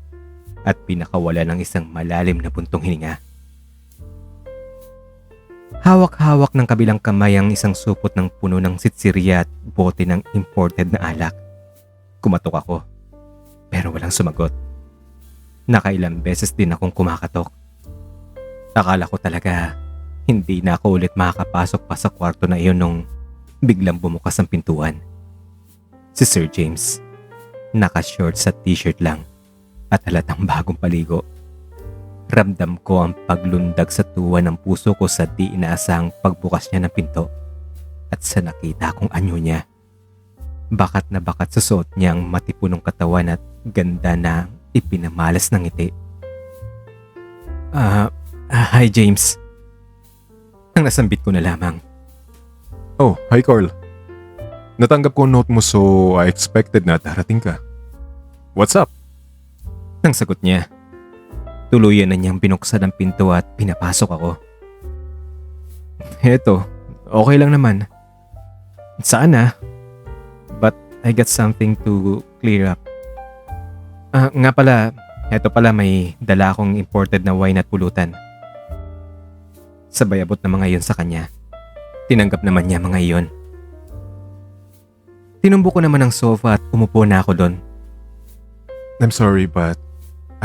at pinakawala ng isang malalim na buntong hininga. Hawak-hawak ng kabilang kamay ang isang supot ng puno ng sitsirya at bote ng imported na alak. Kumatok ako, pero walang sumagot. Nakailang beses din akong kumakatok. Akala ko talaga Hindi na ako ulit makakapasok pa sa kwarto na iyon nung biglang bumukas ang pintuan. Si Sir James, naka-shorts at t-shirt lang at halatang bagong paligo. Ramdam ko ang paglundag sa tuwa ng puso ko sa di inaasahang pagbukas niya ng pinto at sa nakita kong anyo niya. Bakat na bakat sa suot niyang matipunong katawan at ganda na ipinamalas ng ngiti. Hi James. Ang nasambit ko na lamang. Oh, hi Carl. Natanggap ko ang note mo so I expected na darating ka. What's up? Nang sagot niya, tuluyan na niyang binuksan ang pinto at pinapasok ako. Heto, okay lang naman. Sana. But I got something to clear up. Nga pala, heto pala may dala akong imported na wine at pulutan. Sabay abot na mga iyon sa kanya. Tinanggap naman niya mga iyon. Tinumbo ko naman ang sofa at umupo na ako doon. I'm sorry but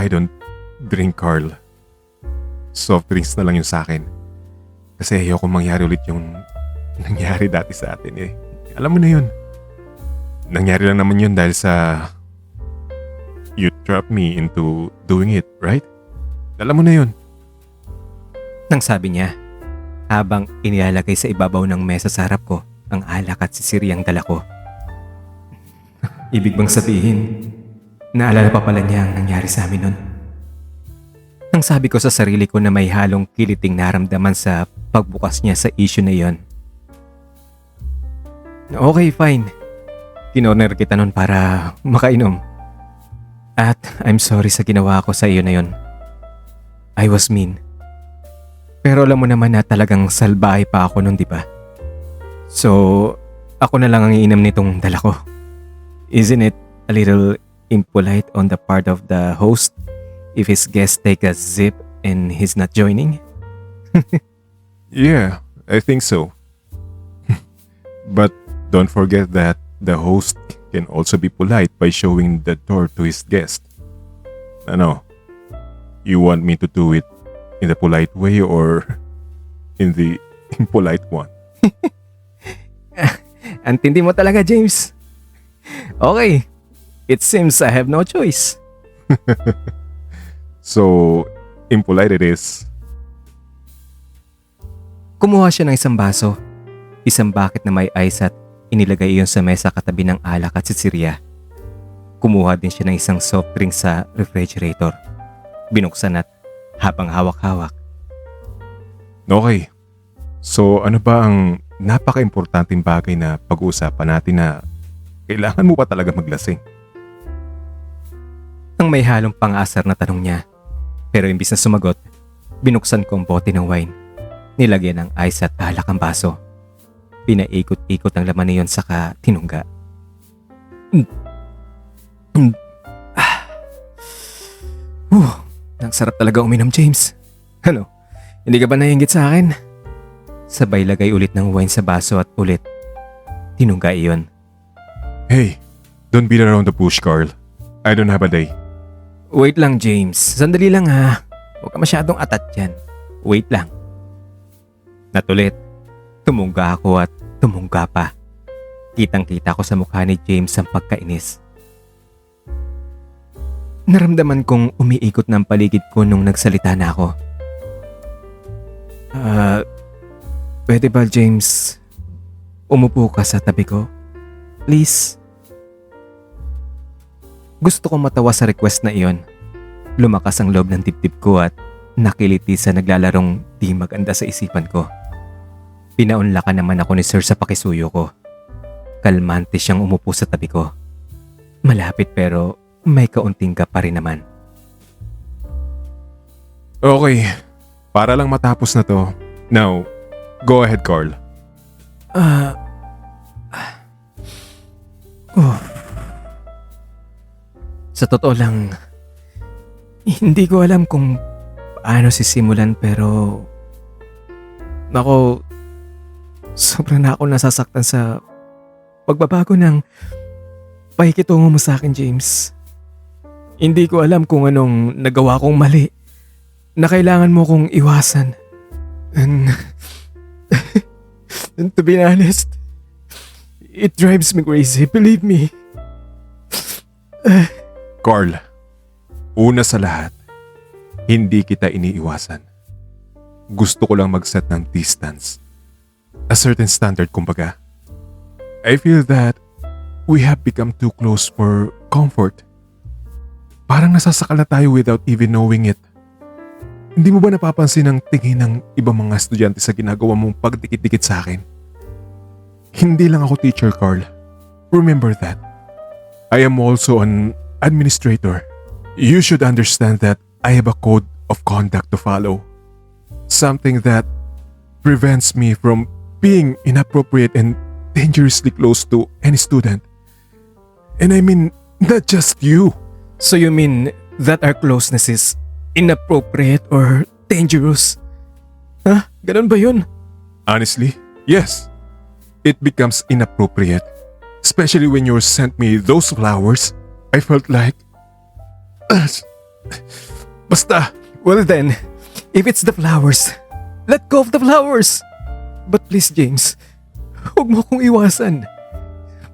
I don't drink, Carl. Soft drinks na lang yun sa akin. Kasi ayoko mangyari ulit yung nangyari dati sa atin eh. Alam mo na yun. Nangyari lang naman yun dahil sa you trapped me into doing it, right? Alam mo na yun. Nang sabi niya, habang inilalagay sa ibabaw ng mesa sa harap ko ang alak at sisiriyang dala ko. Ibig bang sabihin, naalala pa pala niya ang nangyari sa amin nun? Nang sabi ko sa sarili ko na may halong kiliting naramdaman sa pagbukas niya sa issue na yon. Okay, fine. Kinorner kita nun para makainom. At I'm sorry sa ginawa ko sa iyo na yon. I was mean. Pero alam mo naman na talagang salbahe pa ako nun, di ba? So, ako na lang ang iinom nitong dala ko. Isn't it a little impolite on the part of the host if his guests take a sip and he's not joining? Yeah, I think so. But don't forget that the host can also be polite by showing the door to his guest. Ano? You want me to do it in the polite way or in the impolite one? Antindi mo talaga, James. Okay, it seems I have no choice. So, impolite it is. Kumuha siya ng isang baso, isang bucket na may ice at inilagay iyon sa mesa katabi ng alak at sisirya. Kumuha din siya ng isang soft drink sa refrigerator. Binuksan at habang hawak-hawak. Okay. So, ano ba ang napaka-importanting bagay na pag-uusapan natin na kailangan mo pa talaga maglasing? Ang may halong pang-asar na tanong niya. Pero imbis na sumagot, binuksan ko ang bote ng wine. Nilagyan ng ice at alak ang baso. Pinaikot-ikot ang laman niyon saka tinungga. Ang sarap talaga uminom, James. Ano, hindi ka ba naiinggit sa akin? Sabay lagay ulit ng wine sa baso at ulit. Tinungga iyon. Hey, don't beat around the bush, Carl. I don't have a day. Wait lang, James. Sandali lang ha. Huwag ka masyadong atat yan. Wait lang. Natulit. Tumungga ako at tumungga pa. Kitang-kita ko sa mukha ni James ang pagkainis. Naramdaman kong umiikot ng paligid ko nung nagsalita na ako. Pwede ba, James? Umupo ka sa tabi ko? Please? Gusto kong matawa sa request na iyon. Lumakas ang loob ng dibdib ko at nakiliti sa naglalarong di maganda sa isipan ko. Pinaunlakan naman ako ni Sir sa pakisuyo ko. Kalmante siyang umupo sa tabi ko. Malapit pero may kaunting gap pa rin naman. Okay, para lang matapos na to. Now, go ahead, Carl. Sa totoo lang, hindi ko alam kung paano sisimulan pero sobrang na ako nasasaktan sa pagbabago ng pakikitungo mo sa akin, James. Hindi ko alam kung anong nagawa kong mali na kailangan mo kong iwasan. And to be honest, it drives me crazy, believe me. Carl, una sa lahat, hindi kita iniiwasan. Gusto ko lang mag-set ng distance. A certain standard kumbaga. I feel that we have become too close for comfort. Parang nasasakal na tayo without even knowing it. Hindi mo ba napapansin ang tingin ng ibang mga estudyante sa ginagawa mong pagdikit-dikit sa akin? Hindi lang ako teacher, Carl. Remember that. I am also an administrator. You should understand that I have a code of conduct to follow. Something that prevents me from being inappropriate and dangerously close to any student. And I mean, not just you. So you mean that our closeness is inappropriate or dangerous? Ha? Ganun ba yun? Honestly, yes. It becomes inappropriate. Especially when you sent me those flowers. I felt like... Basta, Well then, if it's the flowers, let go of the flowers. But please James, huwag mo akong iwasan.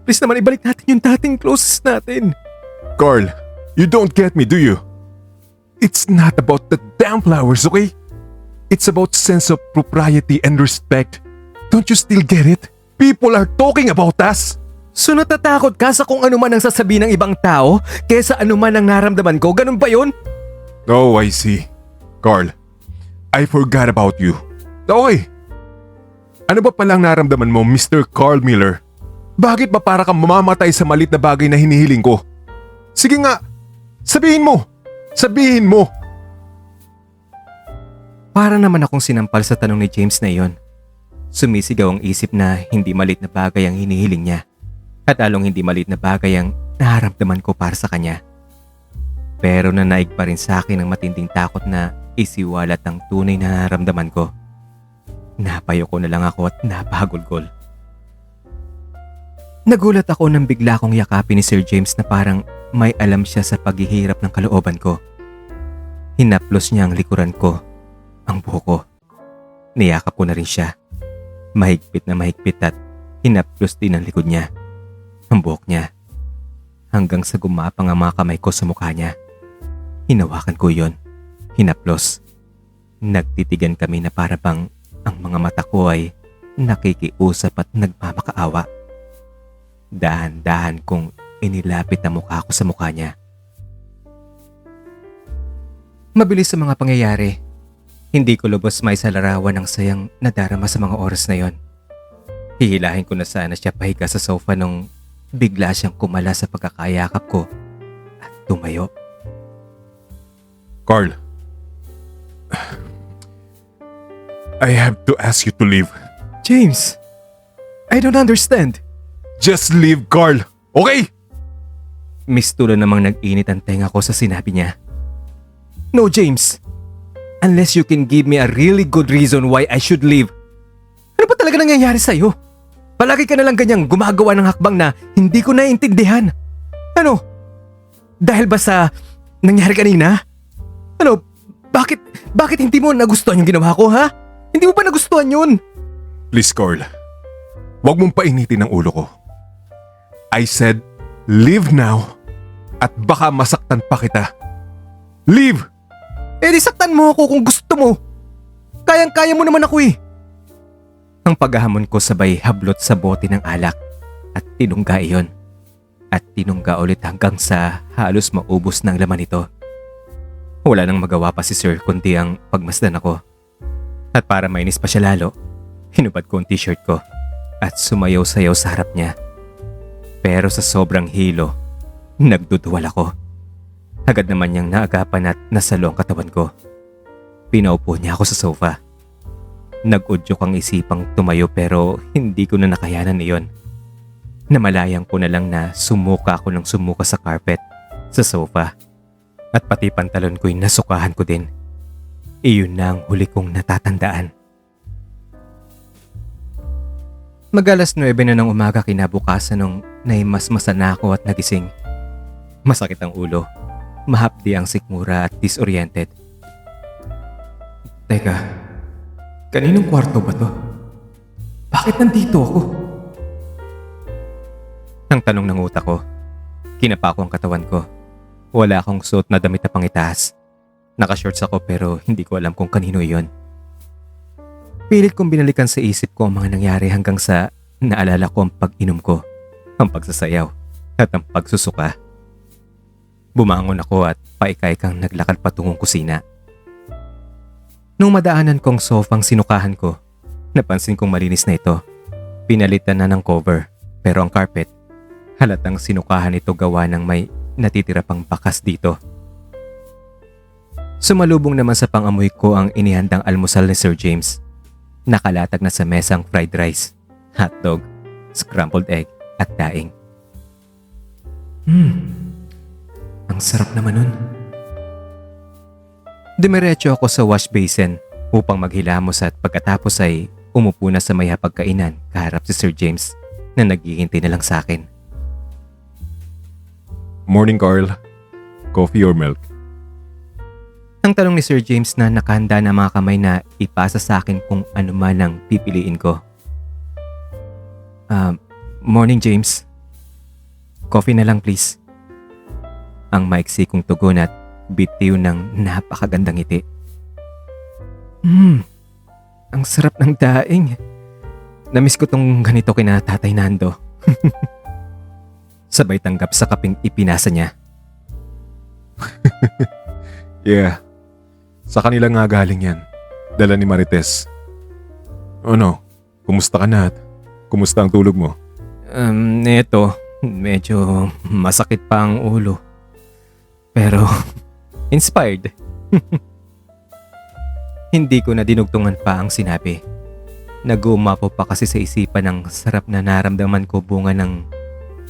Please naman ibalik natin yung dating closest natin. Carl, you don't get me, do you? It's not about the damn flowers, okay? It's about sense of propriety and respect. Don't you still get it? People are talking about us. So natatakot ka sa kung ano man ang sasabihin ng ibang tao kesa ano man ang naramdaman ko? Ganun ba yun? Oh, I see. Carl, I forgot about you. Okay. Ano ba palang naramdaman mo, Mr. Carl Miller? Bakit ba para kang mamamatay sa malit na bagay na hinihiling ko? Sige nga, sabihin mo! Sabihin mo! Para naman akong sinampal sa tanong ni James na iyon. Sumisigaw ang isip na hindi malit na bagay ang hinihiling niya. At along hindi malit na bagay ang naramdaman ko para sa kanya. Pero nanaig pa rin sa akin ang matinding takot na isiwalat ang tunay na nararamdaman ko. Napayo ko na lang ako at napagulgol. Nagulat ako nang bigla kong yakapin ni Sir James na parang may alam siya sa paghihirap ng kalooban ko. Hinaplos niya ang likuran ko, ang buhok ko. Niyakap ko na rin siya. Mahigpit na mahigpit at hinaplos din ang likod niya, ang buhok niya. Hanggang sa gumapang ang mga kamay ko sa mukha niya. Hinawakan ko yon, hinaplos. Nagtitigan kami na para bang ang mga mata ko ay nakikiusap at nagmamakaawa. Dahan-dahan kong inilapit ang mukha ko sa mukha niya. Mabilis sa mga pangyayari. Hindi ko lubos may salarawan ng sayang nadarama sa mga oras na yon. Hihilahin ko na sana siya pahiga sa sofa nung bigla siyang kumala sa pagkakayakap ko at tumayo. Carl, I have to ask you to leave. James, I don't understand. Just leave, Carl. Okay? Mistulo namang nag-init ang tenga ko sa sinabi niya. No, James. Unless you can give me a really good reason why I should leave. Ano ba talaga nangyayari sa'yo? Palagi ka nalang ganyang gumagawa ng hakbang na hindi ko naiintindihan. Ano? Dahil ba sa nangyari kanina? Ano? Bakit hindi mo nagustuhan yung ginawa ko, ha? Hindi mo pa nagustuhan yun? Please, Carl. Huwag mong painitin ang ulo ko. I said, leave now at baka masaktan pa kita. Leave! Eh di saktan mo ako kung gusto mo. Kayang-kaya mo naman ako eh. Ang paghahamon ko sabay hablot sa bote ng alak at tinungga iyon. At tinungga ulit hanggang sa halos maubos ng laman ito. Wala nang magawa pa si Sir kundi ang pagmasdan ako. At para mainis pa siya lalo, hinubad ko ang t-shirt ko at sumayaw-sayaw sa harap niya. Pero sa sobrang hilo, nagduduwal ako. Agad naman niyang naagapan at nasalo ang katawan ko. Pinaupo niya ako sa sofa. Nag-udyok ang isipang tumayo pero hindi ko na nakayanan iyon. Namalayang ko na lang na sumuka ako ng sumuka sa carpet, sa sofa. At pati pantalon ko'y nasukahan ko din. Iyon na ang huli kong natatandaan. Mag-alas 9 na ng umaga kinabukasan nung naimasmasan na ako at nagising. Masakit ang ulo, mahapdi ang sikmura at disoriented. Teka, kaninong kwarto ba to? Bakit nandito ako? Ang tanong ng utak ko. Kinapa ko ang katawan ko. Wala akong suot na damit na pangitaas. Naka-shorts ako pero hindi ko alam kung kanino iyon. Pilit kong binalikan sa isip ko ang mga nangyari hanggang sa naalala ko ang pag-inom ko, ang pagsasayaw, at ang pagsusuka. Bumangon ako at paikay-kang naglakad patungong kusina. Nung madaanan kong sofang sinukahan ko, napansin kong malinis na ito. Pinalitan na ng cover, pero ang carpet, halatang sinukahan ito gawa ng may natitira pang bakas dito. Sumalubong naman sa pangamoy ko ang inihandang almusal ni Sir James. Nakalatag na sa mesang fried rice, hotdog, scrambled egg at daing. Ang sarap naman nun. Dumiretso ako sa wash basin upang maghilamos at pagkatapos ay umupo na sa may hapagkainan kaharap si Sir James na naghihintay na lang sa akin. Morning, Carl. Coffee or milk? Ang tanong ni Sir James na nakahanda na mga kamay na ipasa sa akin kung ano man ang pipiliin ko. Morning, James. Coffee na lang please. Ang maiksi kong tugon at bitiw ng napakagandang ngiti. Ang sarap ng daing. Namiss ko tong ganito kina Tatay Nando. Sabay tanggap sa kaping ipinasa niya. Yeah. Sa kanila nga galing yan. Dala ni Marites. Ano? Kumusta ka na at kumusta ang tulog mo? Eto, medyo masakit pa ang ulo. Pero, inspired. Hindi ko na dinugtungan pa ang sinabi. Nag-uumapo pa kasi sa isipan ng sarap na naramdaman ko bunga ng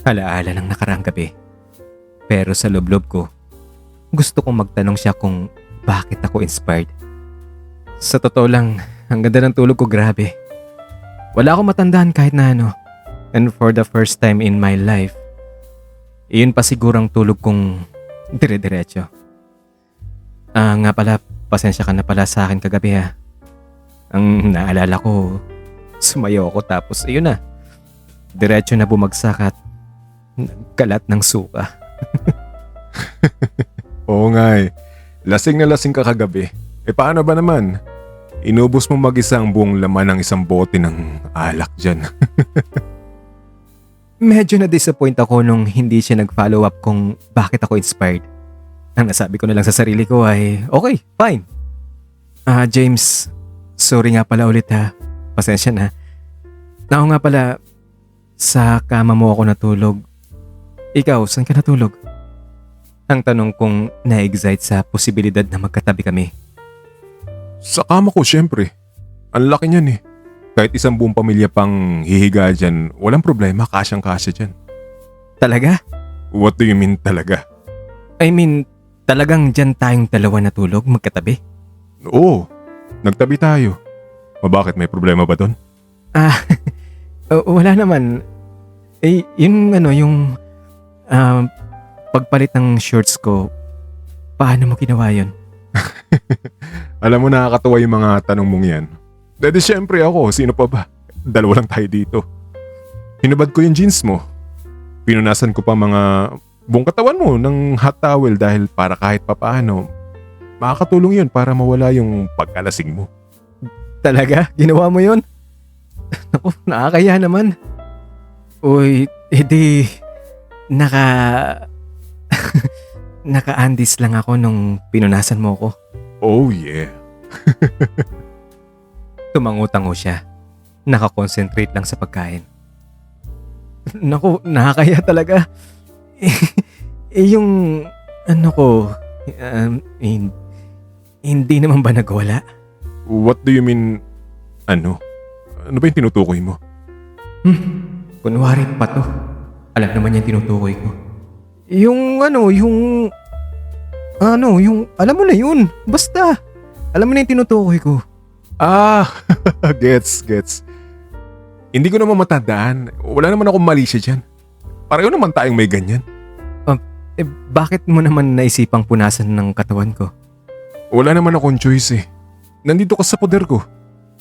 alaala ng nakaraang gabi. Pero sa loob-loob ko, gusto kong magtanong siya kung bakit ako inspired. Sa totoo lang, ang ganda ng tulog ko, grabe. Wala akong matandaan kahit na ano. And for the first time in my life, iyon pa sigurang tulog kong dire-diretso. Nga pala, pasensya ka na pala sa akin kagabi ha. Ang naalala ko, sumayaw ako tapos ayun na. Diretso na bumagsak at kalat ng suka. Oo nga eh. Lasing na lasing ka kagabi. Paano ba naman? Inubos mo mag-isa ang buong laman ng isang bote ng alak dyan. Medyo na-disappoint ako nung hindi siya nag-follow up kung bakit ako inspired. Ang nasabi ko na lang sa sarili ko ay, okay, fine. James, sorry nga pala ulit ha. Pasensya na. Ako nga pala, sa kama mo ako natulog. Ikaw, saan ka natulog? Ang tanong kong na-excite sa posibilidad na magkatabi kami. Sa kama ko syempre. Ang laki niyan eh. Kahit isang buong pamilya pang hihiga dyan, walang problema, kasyang-kasya dyan. Talaga? What do you mean talaga? I mean, talagang dyan tayong dalawa natulog magkatabi? Oo, nagtabi tayo. Bakit, may problema ba doon? Wala naman. Yung pagpalit ng shorts ko, paano mo ginawa yun? Alam mo, nakakatawa yung mga tanong mong yan. Dede syempre ako, sino pa ba? Dalawa lang tayo dito. Hinubad ko yung jeans mo. Pinunasan ko pa mga buong katawan mo ng hot towel dahil para kahit papaano, makakatulong yun para mawala yung pagkalasing mo. Talaga? Ginawa mo yun? Naku, nakakaya naman. Uy, edi, naka-andis lang ako nung pinunasan mo ko. Oh yeah. Tumango-tango siya. Nakakonsentrate lang sa pagkain. Naku, nakakaya talaga. Yung ano ko, hindi naman ba nagwala? What do you mean, ano? Ano ba yung tinutukoy mo? Kunwari pa to. Alam naman yung tinutukoy ko. Alam mo na yun. Basta. Alam mo na yung tinutukoy ko. Gets. Hindi ko naman matandaan. Wala naman akong mali siya dyan. Pareho naman tayong may ganyan. Bakit mo naman naisipang punasan ng katawan ko? Wala naman akong choice eh. Nandito ka sa poder ko.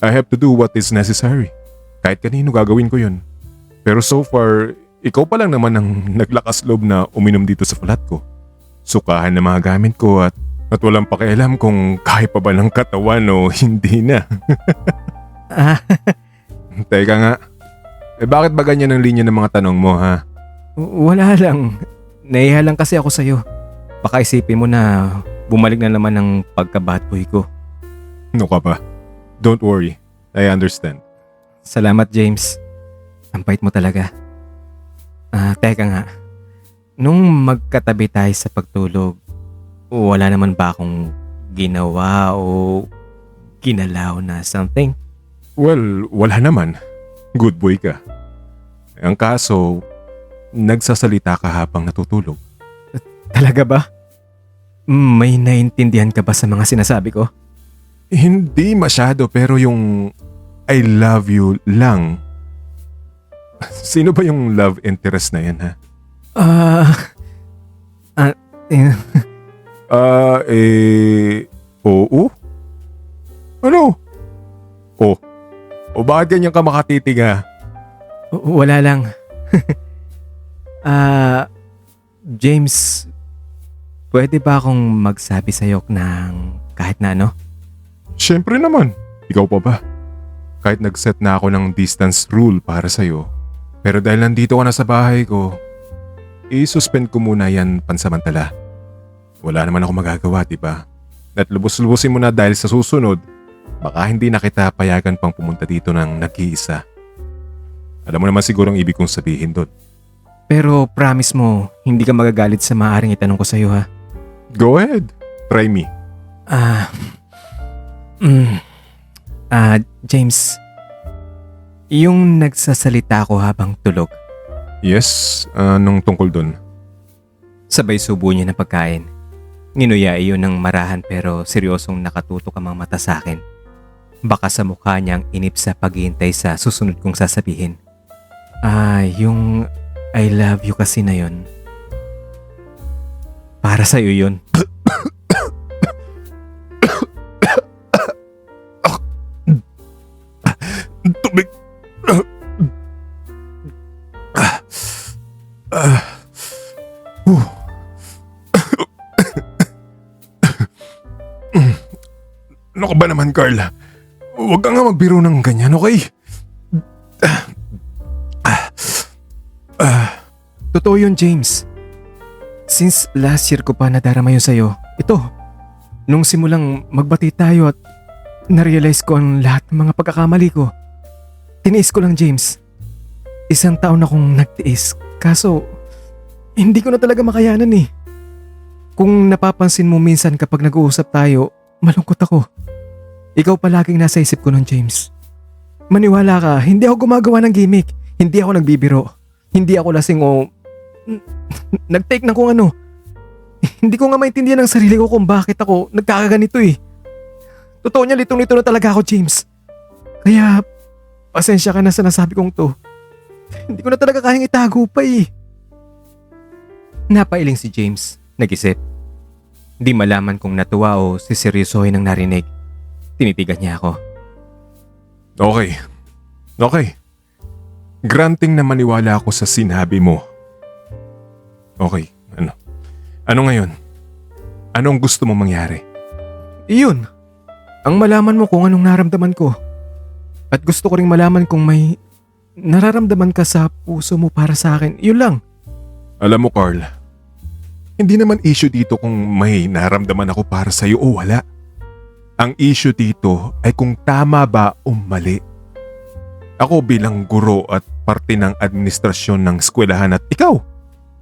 I have to do what is necessary. Kahit kanino gagawin ko yun. Pero so far, ikaw pa lang naman ang naglakas loob na uminom dito sa flat ko. Sukahan ng mga gamit ko at walang pakialam kung kaya pa ba ng katawan o hindi na. Ah, Teka nga, bakit ba ganyan ang linya ng mga tanong mo ha? wala lang. Nahiya lang kasi ako sa'yo. Baka isipin mo na bumalik na naman ang pagka-bad boy ko. Ano ka ba? Don't worry, I understand. Salamat, James. Ang bait mo talaga. Teka nga. Nung magkatabi tayo sa pagtulog, wala naman ba akong ginawa o ginalaw na something? Well, wala naman. Good boy ka. Ang kaso, nagsasalita ka habang natutulog. Talaga ba? May naintindihan ka ba sa mga sinasabi ko? Hindi masyado pero yung I love you lang. Sino ba yung love interest na yan ha? Oo? Ano? O bakit ganyan ka makatitig ha? Wala lang. James, pwede ba akong magsabi sa'yo ng kahit na ano? Siyempre naman. Ikaw pa ba? Kahit nag-set na ako ng distance rule para sa'yo. Pero dahil nandito ka na sa bahay ko, i-suspend ko muna yan pansamantala. Wala naman ako magagawa, diba? At lubos-lubusin mo na dahil sa susunod, baka hindi na kita payagan pang pumunta dito ng nag-iisa. Alam mo naman siguro ang ibig kong sabihin doon. Pero promise mo, hindi ka magagalit sa maaaring itanong ko sa'yo ha? Go ahead. Try me. James, yung nagsasalita ko habang tulog, Yes, anong tungkol doon? sabay subo niya ng pagkain. Nginuya iyon ng marahan pero seryosong nakatutok ang mga mata sa akin. Baka sa mukha niyang inip sa paghihintay sa susunod kong sasabihin. Yung I love you kasi na yon. Para sa'yo yun. Tubig. Ano ka ba naman, Carla? Huwag ka nga magbiro ng ganyan, okay? Totoo yun, James. Since last year ko pa nadarama yun sa'yo, ito, nung simulang magbati tayo at narealize ko ang lahat ng mga pagkakamali ko, tiniis ko lang, James. 1 taon akong nagtiis, kaso hindi ko na talaga makayanan eh. Kung napapansin mo minsan kapag nag-uusap tayo, malungkot ako. Ikaw palaging nasa isip ko nun, James. Maniwala ka, hindi ako gumagawa ng gimmick, hindi ako nagbibiro, hindi ako lasing o nag-take ng kung ano. Hindi ko nga maintindihan ang sarili ko kung bakit ako nagkakaganito eh. Totoo niya, litong-lito na talaga ako, James. Kaya, pasensya ka na sa nasabi kong to. Hindi ko na talaga kayang itago pa eh. Napailing si James, nag-isip. Di malaman kung natuwa o siseryosohin ang narinig. Tinitigan niya ako. Okay. Granting na maniwala ako sa sinabi mo. Okay, ano? Ano ngayon? Anong gusto mong mangyari? Iyon. Ang malaman mo kung anong naramdaman ko. At gusto ko ring malaman kung may nararamdaman ka sa puso mo para sa akin. Yun lang. Alam mo, Carl, hindi naman issue dito kung may naramdaman ako para sa'yo o wala. Ang issue dito ay kung tama ba o mali. Ako bilang guro at parte ng administrasyon ng eskwelahan at ikaw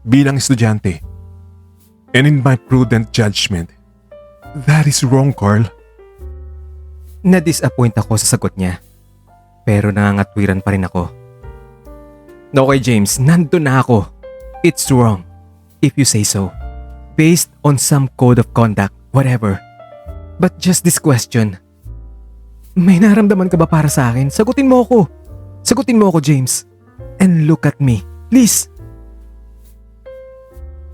bilang estudyante. And in my prudent judgment, that is wrong, Carl. Na-disappoint ako sa sagot niya. Pero nangangatwiran pa rin ako. Okay, James, nandun na ako. It's wrong, if you say so. Based on some code of conduct, whatever. But just this question. May naramdaman ka ba para sa akin? Sagutin mo ako. Sagutin mo ako, James. And look at me. Please.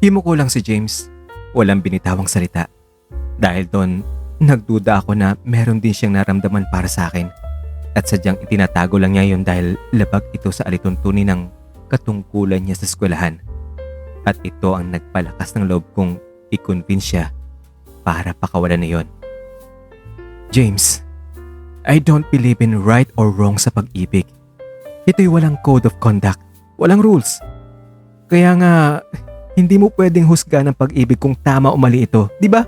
Himuko lang si James. Walang binitawang salita. Dahil doon, nagduda ako na meron din siyang naramdaman para sa akin. At sadyang itinatago lang niya yon dahil labag ito sa alituntunin ng katungkulan niya sa eskwelahan. At ito ang nagpalakas ng loob kong i-convince siya para pakawalan na yon. James, I don't believe in right or wrong sa pag-ibig. Ito'y walang code of conduct, walang rules. Kaya nga, hindi mo pwedeng husga ng pag-ibig kung tama o mali ito, di ba?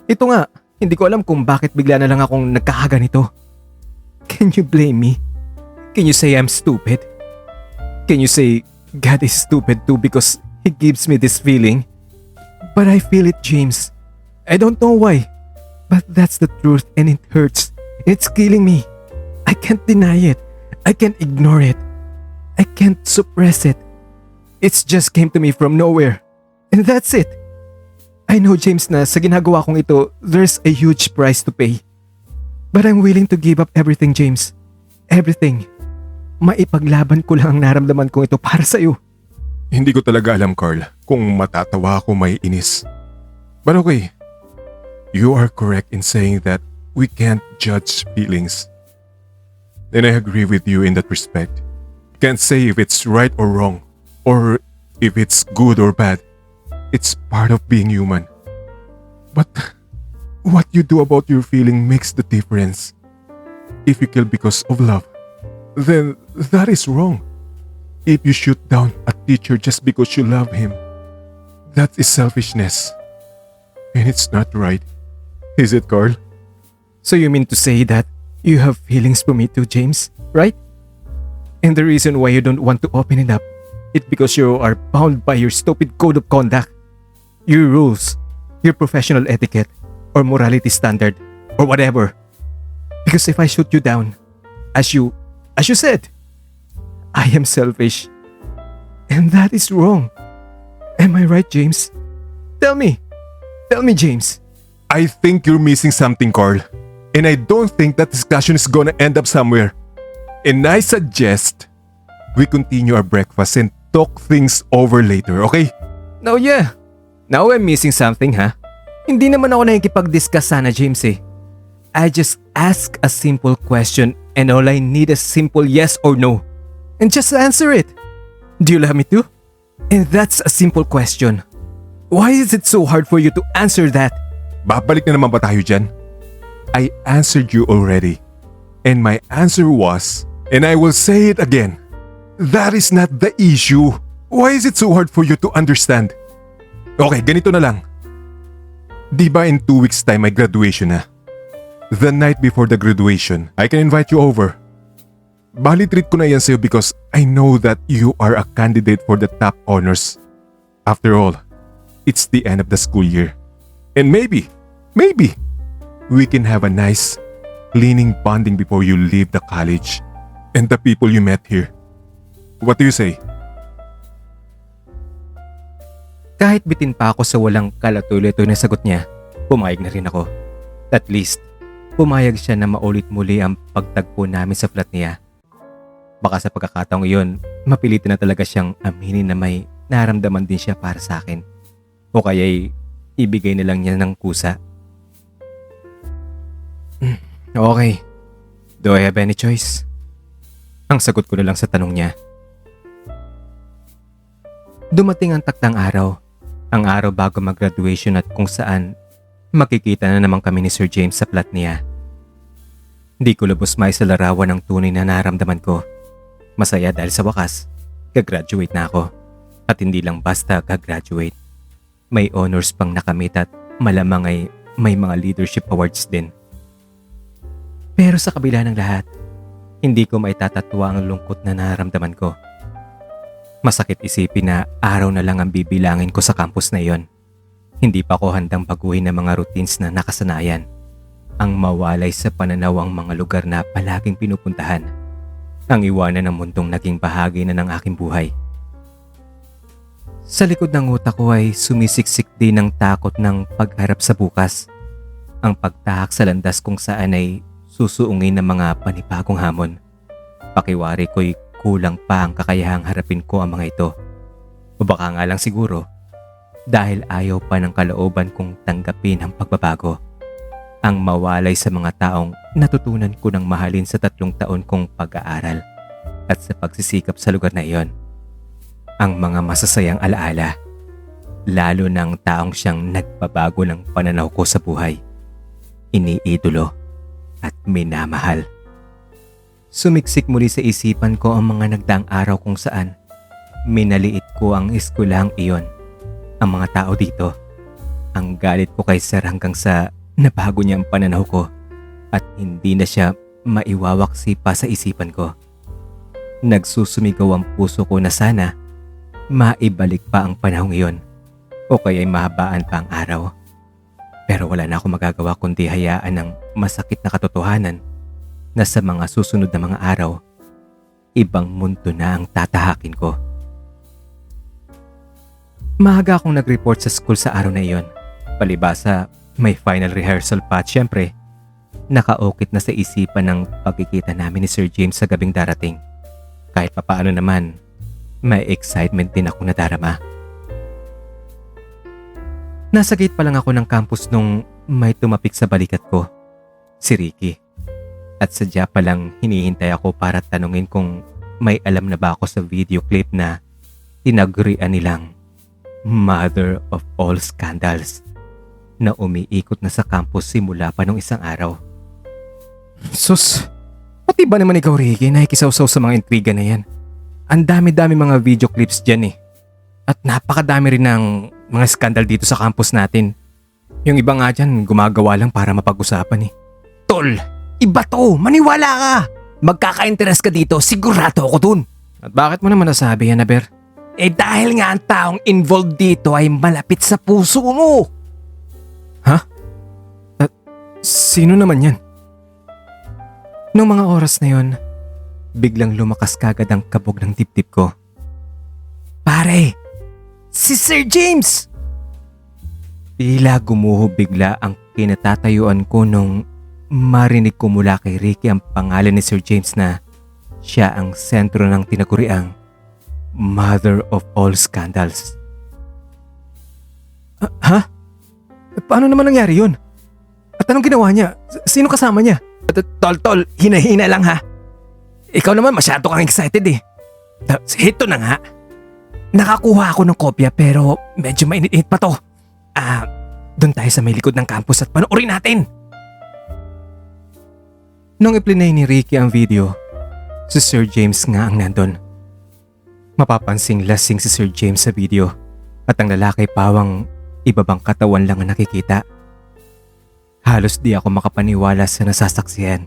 Ito nga, hindi ko alam kung bakit bigla na lang akong nagkakaganito. Can you blame me? Can you say I'm stupid? Can you say God is stupid too because He gives me this feeling? But I feel it, James. I don't know why. But that's the truth and it hurts. It's killing me. I can't deny it. I can't ignore it. I can't suppress it. It's just came to me from nowhere. And that's it. I know, James, na sa ginagawa kong ito, there's a huge price to pay. But I'm willing to give up everything, James. Everything. Maipaglaban ko lang ang naramdaman kong ito para sa'yo. Hindi ko talaga alam, Carl, kung matatawa ako may inis. But okay, you are correct in saying that we can't judge feelings. And I agree with you in that respect. Can't say if it's right or wrong, or if it's good or bad. It's part of being human. But what you do about your feeling makes the difference. If you kill because of love, then that is wrong. If you shoot down a teacher just because you love him, that is selfishness. And it's not right. Is it, Carl? So you mean to say that you have feelings for me too, James, right? And the reason why you don't want to open it up is because you are bound by your stupid code of conduct, your rules, your professional etiquette, or morality standard, or whatever. Because if I shoot you down, as you said, I am selfish. And that is wrong. Am I right, James? Tell me, James. I think you're missing something, Carl. And I don't think that discussion is gonna end up somewhere. And I suggest we continue our breakfast and talk things over later, okay? No, yeah. Now I'm missing something, ha? Hindi naman ako nakikipag-discuss sana, James, eh. I just ask a simple question and all I need is simple yes or no. And just answer it. Do you love me too? And that's a simple question. Why is it so hard for you to answer that? Babalik na naman ba tayo dyan? I answered you already. And my answer was, and I will say it again, that is not the issue. Why is it so hard for you to understand? Okay, ganito na lang. Di ba in 2 weeks time may graduation na? The night before the graduation, I can invite you over. Bali treat ko na yan sa'yo because I know that you are a candidate for the top honors. After all, it's the end of the school year. And maybe, we can have a nice, cleaning bonding before you leave the college and the people you met here. What do you say? Kahit bitin pa ako sa walang kalatuloy-tuloy na sagot niya, pumayag na rin ako. At least, pumayag siya na maulit muli ang pagtagpo namin sa flat niya. Baka sa pagkakataong iyon, mapilitin na talaga siyang aminin na may naramdaman din siya para sa akin. O kaya'y ibigay na lang niya ng kusa. Okay. Do I have any choice? Ang sagot ko na lang sa tanong niya. Dumating ang taktang araw. Ang araw bago mag-graduation at kung saan makikita na naman kami ni Sir James sa flat niya. Di ko lubos maisalarawan ang tunay na naramdaman ko. Masaya dahil sa wakas, gagraduate na ako. At hindi lang basta gagraduate. May honors pang nakamit at malamang ay may mga leadership awards din. Pero sa kabila ng lahat, hindi ko maitatatwa ang lungkot na naramdaman ko. Masakit isipin na araw na lang ang bibilangin ko sa campus na iyon. Hindi pa ako handang baguhin ang mga routines na nakasanayan. Ang mawalay sa pananaw ang mga lugar na palaging pinupuntahan. Ang iwanan ng mundong naging bahagi na ng aking buhay. Sa likod ng utak ko ay sumisiksik din ang takot ng pagharap sa bukas. Ang pagtahak sa landas kung saan ay susuungin ng mga panibagong hamon. Pakiwari ko'y kulang pa ang kakayahang harapin ko ang mga ito. O baka nga lang siguro, dahil ayaw pa ng kalooban kong tanggapin ang pagbabago. ang mawalay sa mga taong natutunan ko ng mahalin sa 3 taon kong pag-aaral at sa pagsisikap sa lugar na iyon. Ang mga masasayang alaala, lalo ng taong siyang nagpabago ng pananaw ko sa buhay, iniidolo at minamahal. Sumiksik muli sa isipan ko ang mga nagdaang araw kung saan minaliit ko ang eskwelahang iyon, ang mga tao dito, ang galit ko kay Sir hanggang sa nabago niya ang pananaw ko at hindi na siya maiwawaksi pa sa isipan ko. Nagsusumigaw ang puso ko na sana maibalik pa ang panahong iyon o kaya'y mahabaan pa ang araw. Pero wala na akong magagawa kundi hayaan ng masakit na katotohanan na sa mga susunod na mga araw, ibang mundo na ang tatahakin ko. Maaga akong nag-report sa school sa araw na iyon. Palibasa, may final rehearsal pa at syempre, nakaukit na sa isipan ng pagkikita namin ni Sir James sa gabing darating. Kahit papaano naman, may excitement din ako nadarama. Nasa gate pa lang ako ng campus nung may tumapik sa balikat ko, si Ricky. At sadya palang hinihintay ako para tanungin kung may alam na ba ako sa video clip na tinagurian nilang Mother of All Scandals na umiikot na sa campus simula pa nung isang araw. Sus, pati ba naman ikaw, Ricky, nakikisaw-saw sa mga intriga na yan? Ang dami-dami mga video clips dyan eh. At napakadami rin ng mga skandal dito sa campus natin. Yung iba nga dyan, gumagawa lang para mapag-usapan eh. Tol, iba to, maniwala ka. Magkaka-interest ka dito, sigurado ako dun. At bakit mo naman nasabi yan, Aber? Eh dahil nga ang taong involved dito ay malapit sa puso mo. Ha? At sino naman yan? Noong mga oras na yon, biglang lumakas kagad ang kabog ng dibdib ko. Pare, si Sir James! Tila gumuho bigla ang kinatatayuan ko nung marinig ko mula kay Ricky ang pangalan ni Sir James na siya ang sentro ng tinaguriang Mother of All Scandals. Ha? Paano naman nangyari yun? At anong ginawa niya? Sino kasama niya? Tol, hina-hina lang ha. Ikaw naman masyado kang excited eh. Ito na nga. Nakakuha ako ng kopya pero medyo mainit pa to. Doon tayo sa may likod ng campus at panoorin natin. Nung iplinay ni Ricky ang video, si Sir James nga ang nandun. Mapapansing lasing si Sir James sa video at ang lalaki pawang ibabang katawan lang ang nakikita. Halos di ako makapaniwala sa nasasaksihan.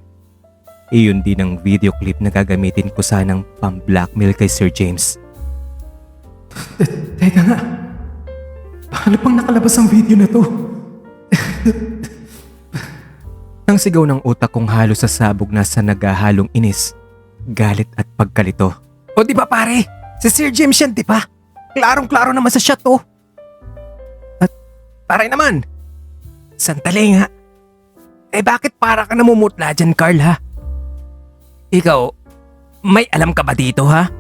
Iyon din ang video clip na gagamitin ko sanang pang-blackmail kay Sir James. Teka nga, paano pang nakalabas ang video na to? Ang sigaw ng utak kong halos sasabog na sa naghahalong inis, galit at pagkalito. O di ba pare? Si Sir James yan, di ba? Klarong-klaro naman sa shot to. At pare naman, sandali nga. Eh bakit para ka namumutla dyan, Carl ha? Ikaw, may alam ka ba dito ha?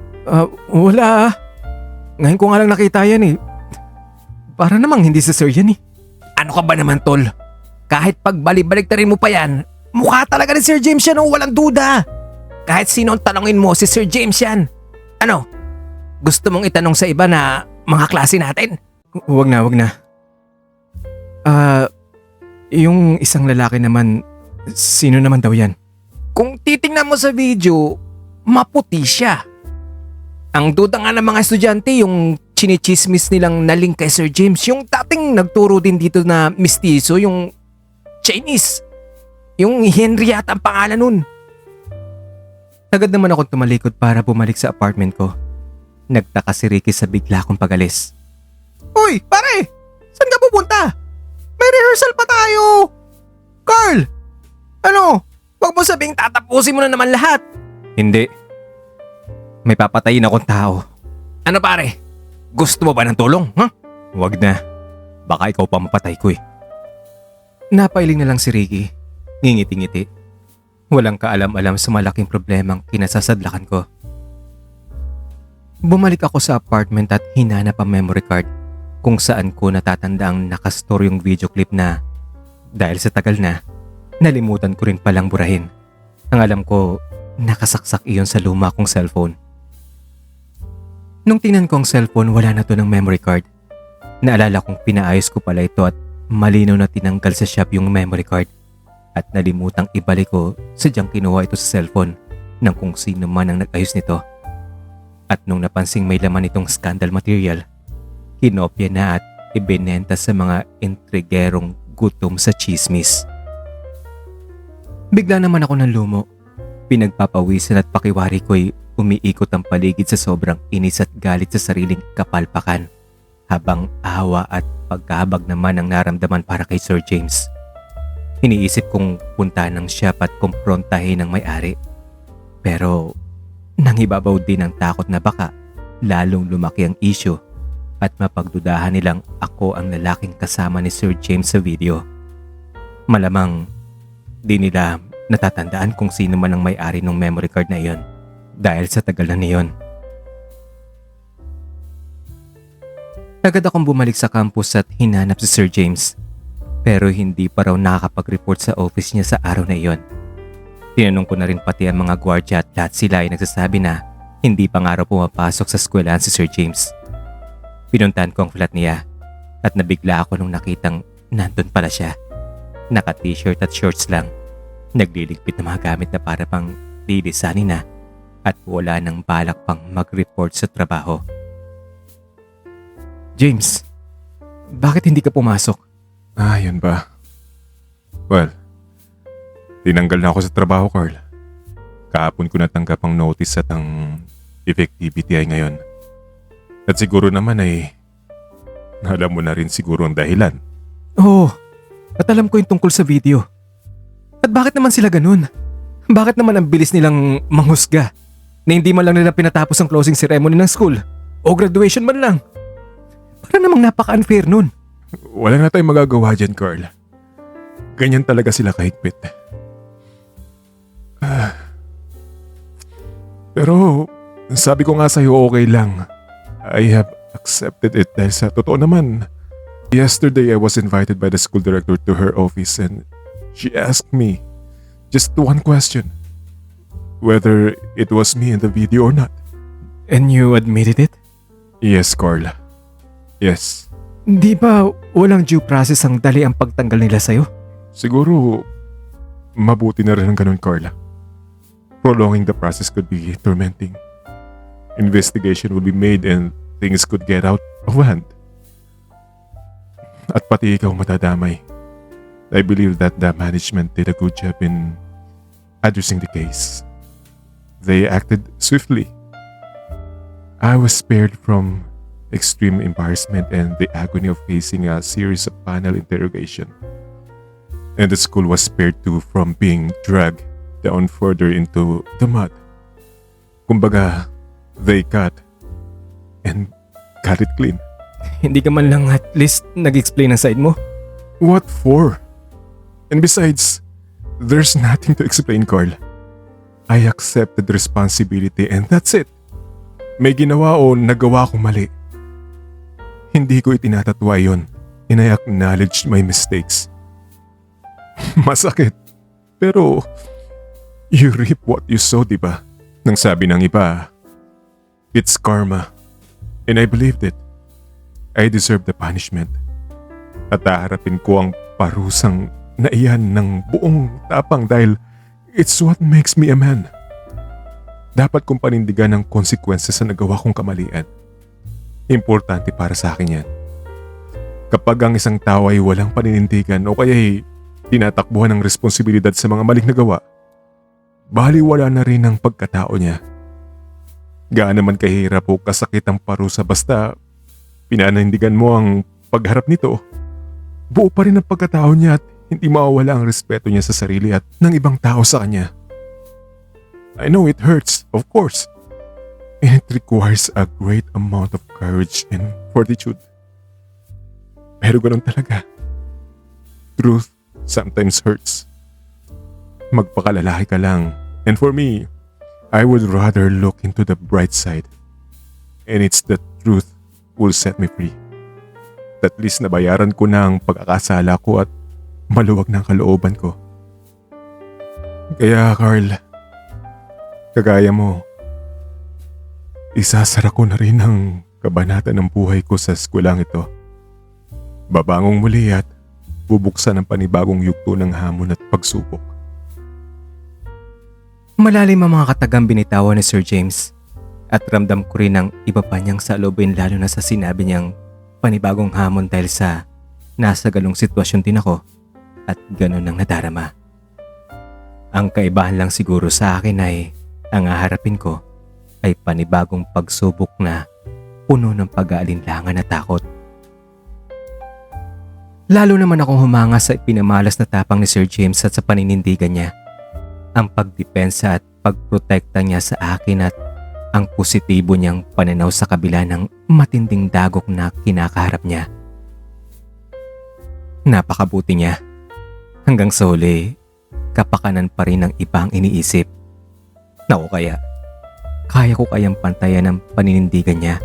Wala. Ngayon ko nga lang nakita yan eh. Para namang hindi si Sir yan eh. Ano ka ba naman tol? Kahit pagbalik-balik na rin mo pa yan, mukha talaga ni Sir James yan o walang duda. Kahit sino ang tanongin mo, si Sir James yan. Ano? Gusto mong itanong sa iba na mga klase natin? Wag na. Yung isang lalaki naman, sino naman daw yan? Kung titingnan mo sa video, maputi siya. Ang duda nga ng mga estudyante, yung chinichismis nilang naling kay Sir James, yung dating nagturo din dito na mistizo, yung Chinese. Yung Henry yata ang pangalan nun. Agad naman akong tumalikod para bumalik sa apartment ko. Nagtaka si Ricky sa bigla kong pagalis. Uy, pare! Saan ka pupunta? May rehearsal pa tayo! Carl! Ano? Huwag mo sabing tatapusin mo na naman lahat. Hindi. May papatayin akong tao. Ano pare? Gusto mo ba ng tulong? Huh? Huwag na. Baka ikaw pa mapatay ko eh. Napailing na lang si Ricky. Ngingiti-ngiti. Walang kaalam-alam sa malaking problemang kinasasadlakan ko. Bumalik ako sa apartment at hinanap ang memory card kung saan ko natatanda ang nakastore yung video clip na dahil sa tagal na, Nalimutan ko rin palang burahin. Ang alam ko, nakasaksak iyon sa luma kong cellphone. Nung tingnan ko ang cellphone, wala na to ng memory card. Naalala kong pinaayos ko pala ito at malinaw na tinanggal sa shop yung memory card. At nalimutang ibalik ko, sadyang kinuha ito sa cellphone ng kung sino man ang nag-ayos nito. At nung napansing may laman itong scandal material, kinopya na at ibinenta sa mga intrigerong gutom sa chismis. Bigla naman ako ng lumo. Pinagpapawisan at pakiwari ko'y umiikot ang paligid sa sobrang inis at galit sa sariling kapalpakan, habang awa at pagkahabag naman ang naramdaman para kay Sir James. Iniisip kong punta ng shop at kumprontahin ang may-ari. Pero nangibabaw din ang takot na baka lalong lumaki ang issue at mapagdudahan nilang ako ang lalaking kasama ni Sir James sa video. Malamang di nila natatandaan kung sino man ang may-ari ng memory card na iyon dahil sa tagal na niyon. Agad akong bumalik sa campus at hinanap si Sir James, pero hindi pa raw nakakapag-report sa office niya sa araw na iyon. Tinanong ko na rin pati ang mga gwardiya at lahat sila ay nagsasabi na hindi pa nga raw pumapasok sa eskwelahan si Sir James. Pinuntahan ko ang flat niya at nabigla ako nung nakitang nandun pala siya. Naka-t-shirt at shorts lang. Nagliligpit ng mga gamit na para pang lilisanin na at wala nang balak pang mag-report sa trabaho. James, bakit hindi ka pumasok? Yan ba? Well, tinanggal na ako sa trabaho, Carl. Kahapon ko natanggap ang notice at ang effectivity ay ngayon. At siguro naman ay alam mo na rin siguro ang dahilan. Oo, at alam ko yung tungkol sa video. At bakit naman sila ganun? Bakit naman ang bilis nilang manghusga na hindi man lang nila pinatapos ang closing ceremony ng school o graduation man lang? Para namang napaka-unfair nun. Wala na tayong magagawa dyan, Carl. Ganyan talaga sila kahigpit. Pero sabi ko nga sa'yo okay lang. I have accepted it dahil sa totoo naman. Yesterday I was invited by the school director to her office and she asked me just one question. Whether it was me in the video or not. And you admitted it? Yes, Carl. Yes. Di ba walang due process ang dali ang pagtanggal nila sa'yo? Siguro mabuti na rin ang ganun, Carla. Prolonging the process could be tormenting. Investigation would be made and things could get out of hand. At pati ikaw matadamay. I believe that the management did a good job in addressing the case. They acted swiftly. I was spared from extreme embarrassment and the agony of facing a series of panel interrogation. And the school was spared too from being dragged down further into the mud. Kumbaga, they cut and cut it clean. Hindi ka man lang at least nag-explain ang side mo? What for? And besides, there's nothing to explain, Carl. I accepted responsibility and that's it. May ginawa o nagawa akong mali. Hindi ko itinatatwa yon and I acknowledge my mistakes. Masakit. Pero, you reap what you sow, diba? Nang sabi ng iba, it's karma. And I believed it. I deserve the punishment. At haharapin ko ang parusang na iyan ng buong tapang dahil it's what makes me a man. Dapat kong panindigan ang konsekwensya sa nagawa kong kamalian. Importante para sa akin yan. Kapag ang isang tao ay walang paninindigan o kaya ay tinatakbuhan ng responsibilidad sa mga maling nagawa, baliwala na rin ang pagkatao niya. Gaano man kahirap o kasakit ang parusa basta pinanindigan mo ang pagharap nito, buo pa rin ang pagkatao niya at hindi mawawala ang respeto niya sa sarili at ng ibang tao sa kanya. I know it hurts, of course. And it requires a great amount of courage and fortitude. Pero ganun talaga. Truth sometimes hurts. Magpakalalaki ka lang. And for me, I would rather look into the bright side. And it's the truth will set me free. At least nabayaran ko na ang pagkakasala ko at maluwag na ang kalooban ko. Kaya Carl, kagaya mo, isasara ko na rin ang kabanata ng buhay ko sa eskwelang ito. Babangong muli at bubuksan ang panibagong yugto ng hamon at pagsubok. Malalim ang mga katagang binitawan ni Sir James at ramdam ko rin ang iba pa niyang saloobin lalo na sa sinabi niyang panibagong hamon dahil sa nasa galong sitwasyon din ako at ganun ang nadarama. Ang kaibahan lang siguro sa akin ay ang haharapin ko ay panibagong pagsubok na puno ng pag-aalinlangan at takot. Lalo naman akong humanga sa ipinamalas na tapang ni Sir James at sa paninindigan niya. Ang pagdepensa at pagprotekta niya sa akin at ang positibo niyang pananaw sa kabila ng matinding dagok na kinakaharap niya. Napakabuti niya. Hanggang sa huli, kapakanan pa rin ng ibang iniisip. Naku kaya ko kayang pantayan ng paninindigan niya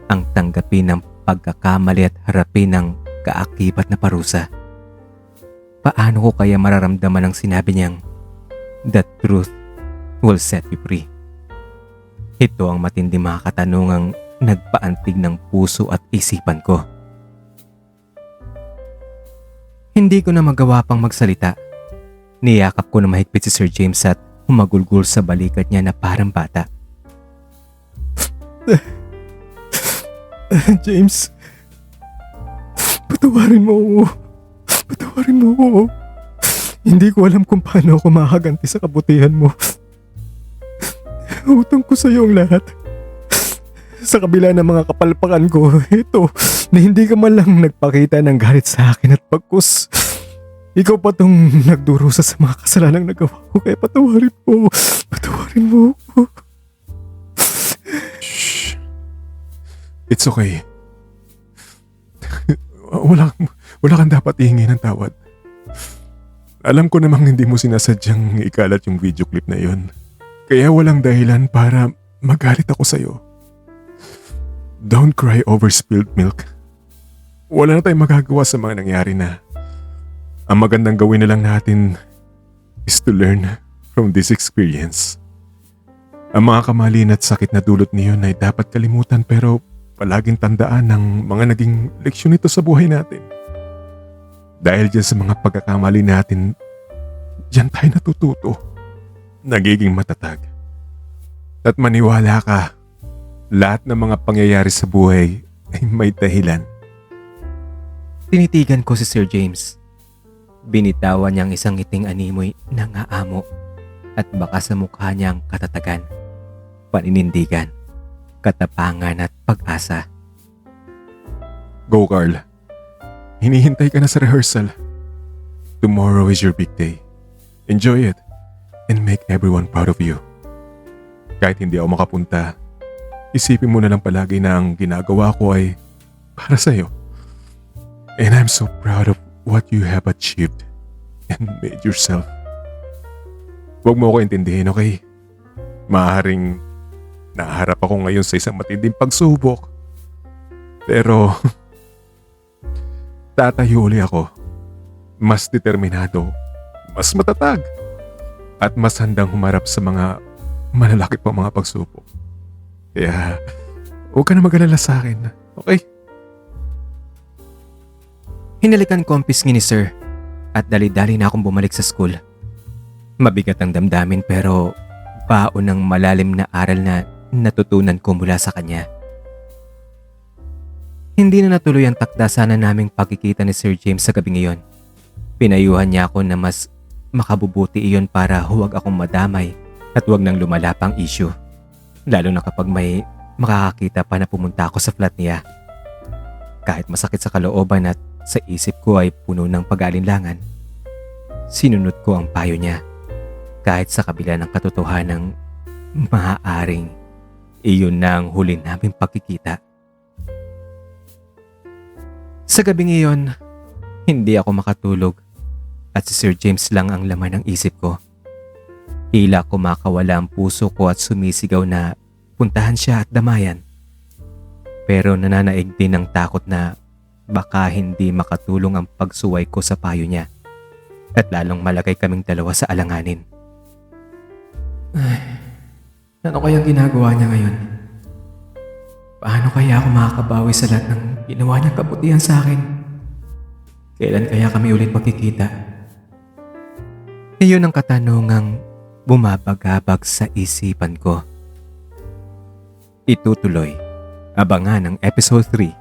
ang tanggapin ng pagkakamali at harapin ng kaakibat na parusa. Paano ko kaya mararamdaman ang sinabi niyang, "The truth will set you free"? Ito ang matinding mga katanungang nagpaantig ng puso at isipan ko. Hindi ko na magawa pang magsalita. Niyakap ko na mahigpit si Sir James at humagulgul sa balikat niya na parang bata. James, patawarin mo ako. Patawarin mo ako. Hindi ko alam kung paano ako makaganti sa kabutihan mo. Utang ko sa iyo ang lahat. Sa kabila ng mga kapalpakan ko, ito, na hindi ka man lang nagpakita ng galit sa akin at pagkus. Ikaw pa tong nagdurusa sa mga kasalanang nagawa ko, kaya patawarin mo. Patawarin mo ako. Shh. It's okay. Wala kang dapat ihingi ng tawad. Alam ko namang hindi mo sinasadyang ikalat yung video clip na yon. Kaya walang dahilan para magalit ako sa'yo. Don't cry over spilled milk. Wala na tayong magagawa sa mga nangyari na. Ang magandang gawin na lang natin is to learn from this experience. Ang mga kamalin at sakit na dulot niyon ay dapat kalimutan pero palaging tandaan ng mga naging leksyon nito sa buhay natin. Dahil dyan sa mga pagkakamali natin, dyan tayo natututo. Nagiging matatag. At maniwala ka, lahat ng mga pangyayari sa buhay ay may dahilan. Tinitigan ko si Sir James. Binitawan niyang isang ngiting animoy ng aamo at baka sa mukha niyang katatagan, paninindigan, katapangan at pag-asa. Go Carl. Hinihintay ka na sa rehearsal. Tomorrow is your big day. Enjoy it and make everyone proud of you. Kahit hindi ako makapunta, isipin mo na lang palagi na ang ginagawa ko ay para sa'yo. And I'm so proud of what you have achieved and made yourself. Huwag mo ako intindihin, okay? Maaaring naharap ako ngayon sa isang matinding pagsubok. Pero tatayo uli ako. Mas determinado, mas matatag, at mas handang humarap sa mga malalaki pang mga pagsubok. Kaya huwag ka na mag-alala sa akin, okay? Hinalikan ko ang pisngi ni Sir at dali-dali na akong bumalik sa school. Mabigat ang damdamin pero baon ng malalim na aral na natutunan ko mula sa kanya. Hindi na natuloy ang takda sana naming pagkikita ni Sir James sa gabing iyon. Pinayuhan niya ako na mas makabubuti iyon para huwag akong madamay at huwag nang lumala pang issue. Lalo na kapag may makakakita pa na pumunta ako sa flat niya. Kahit masakit sa kalooban at sa isip ko ay puno ng pag-aalinlangan, sinunod ko ang payo niya. Kahit sa kabila ng katotohanang maaaring iyon na ang huli naming pagkikita. Sa gabing iyon, hindi ako makatulog at si Sir James lang ang laman ng isip ko. Tila kumakawala ang puso ko at sumisigaw na puntahan siya at damayan. Pero nananaig din ng takot na baka hindi makatulong ang pagsuway ko sa payo niya at lalong malagay kaming dalawa sa alanganin. Ano kayang ginagawa niya ngayon? Paano kaya ako makakabawi sa lahat ng ginawa niyang kabutihan sa akin? Kailan kaya kami ulit magkikita? Iyon ang katanungang bumabagabag sa isipan ko. Itutuloy. Abangan ang episode 3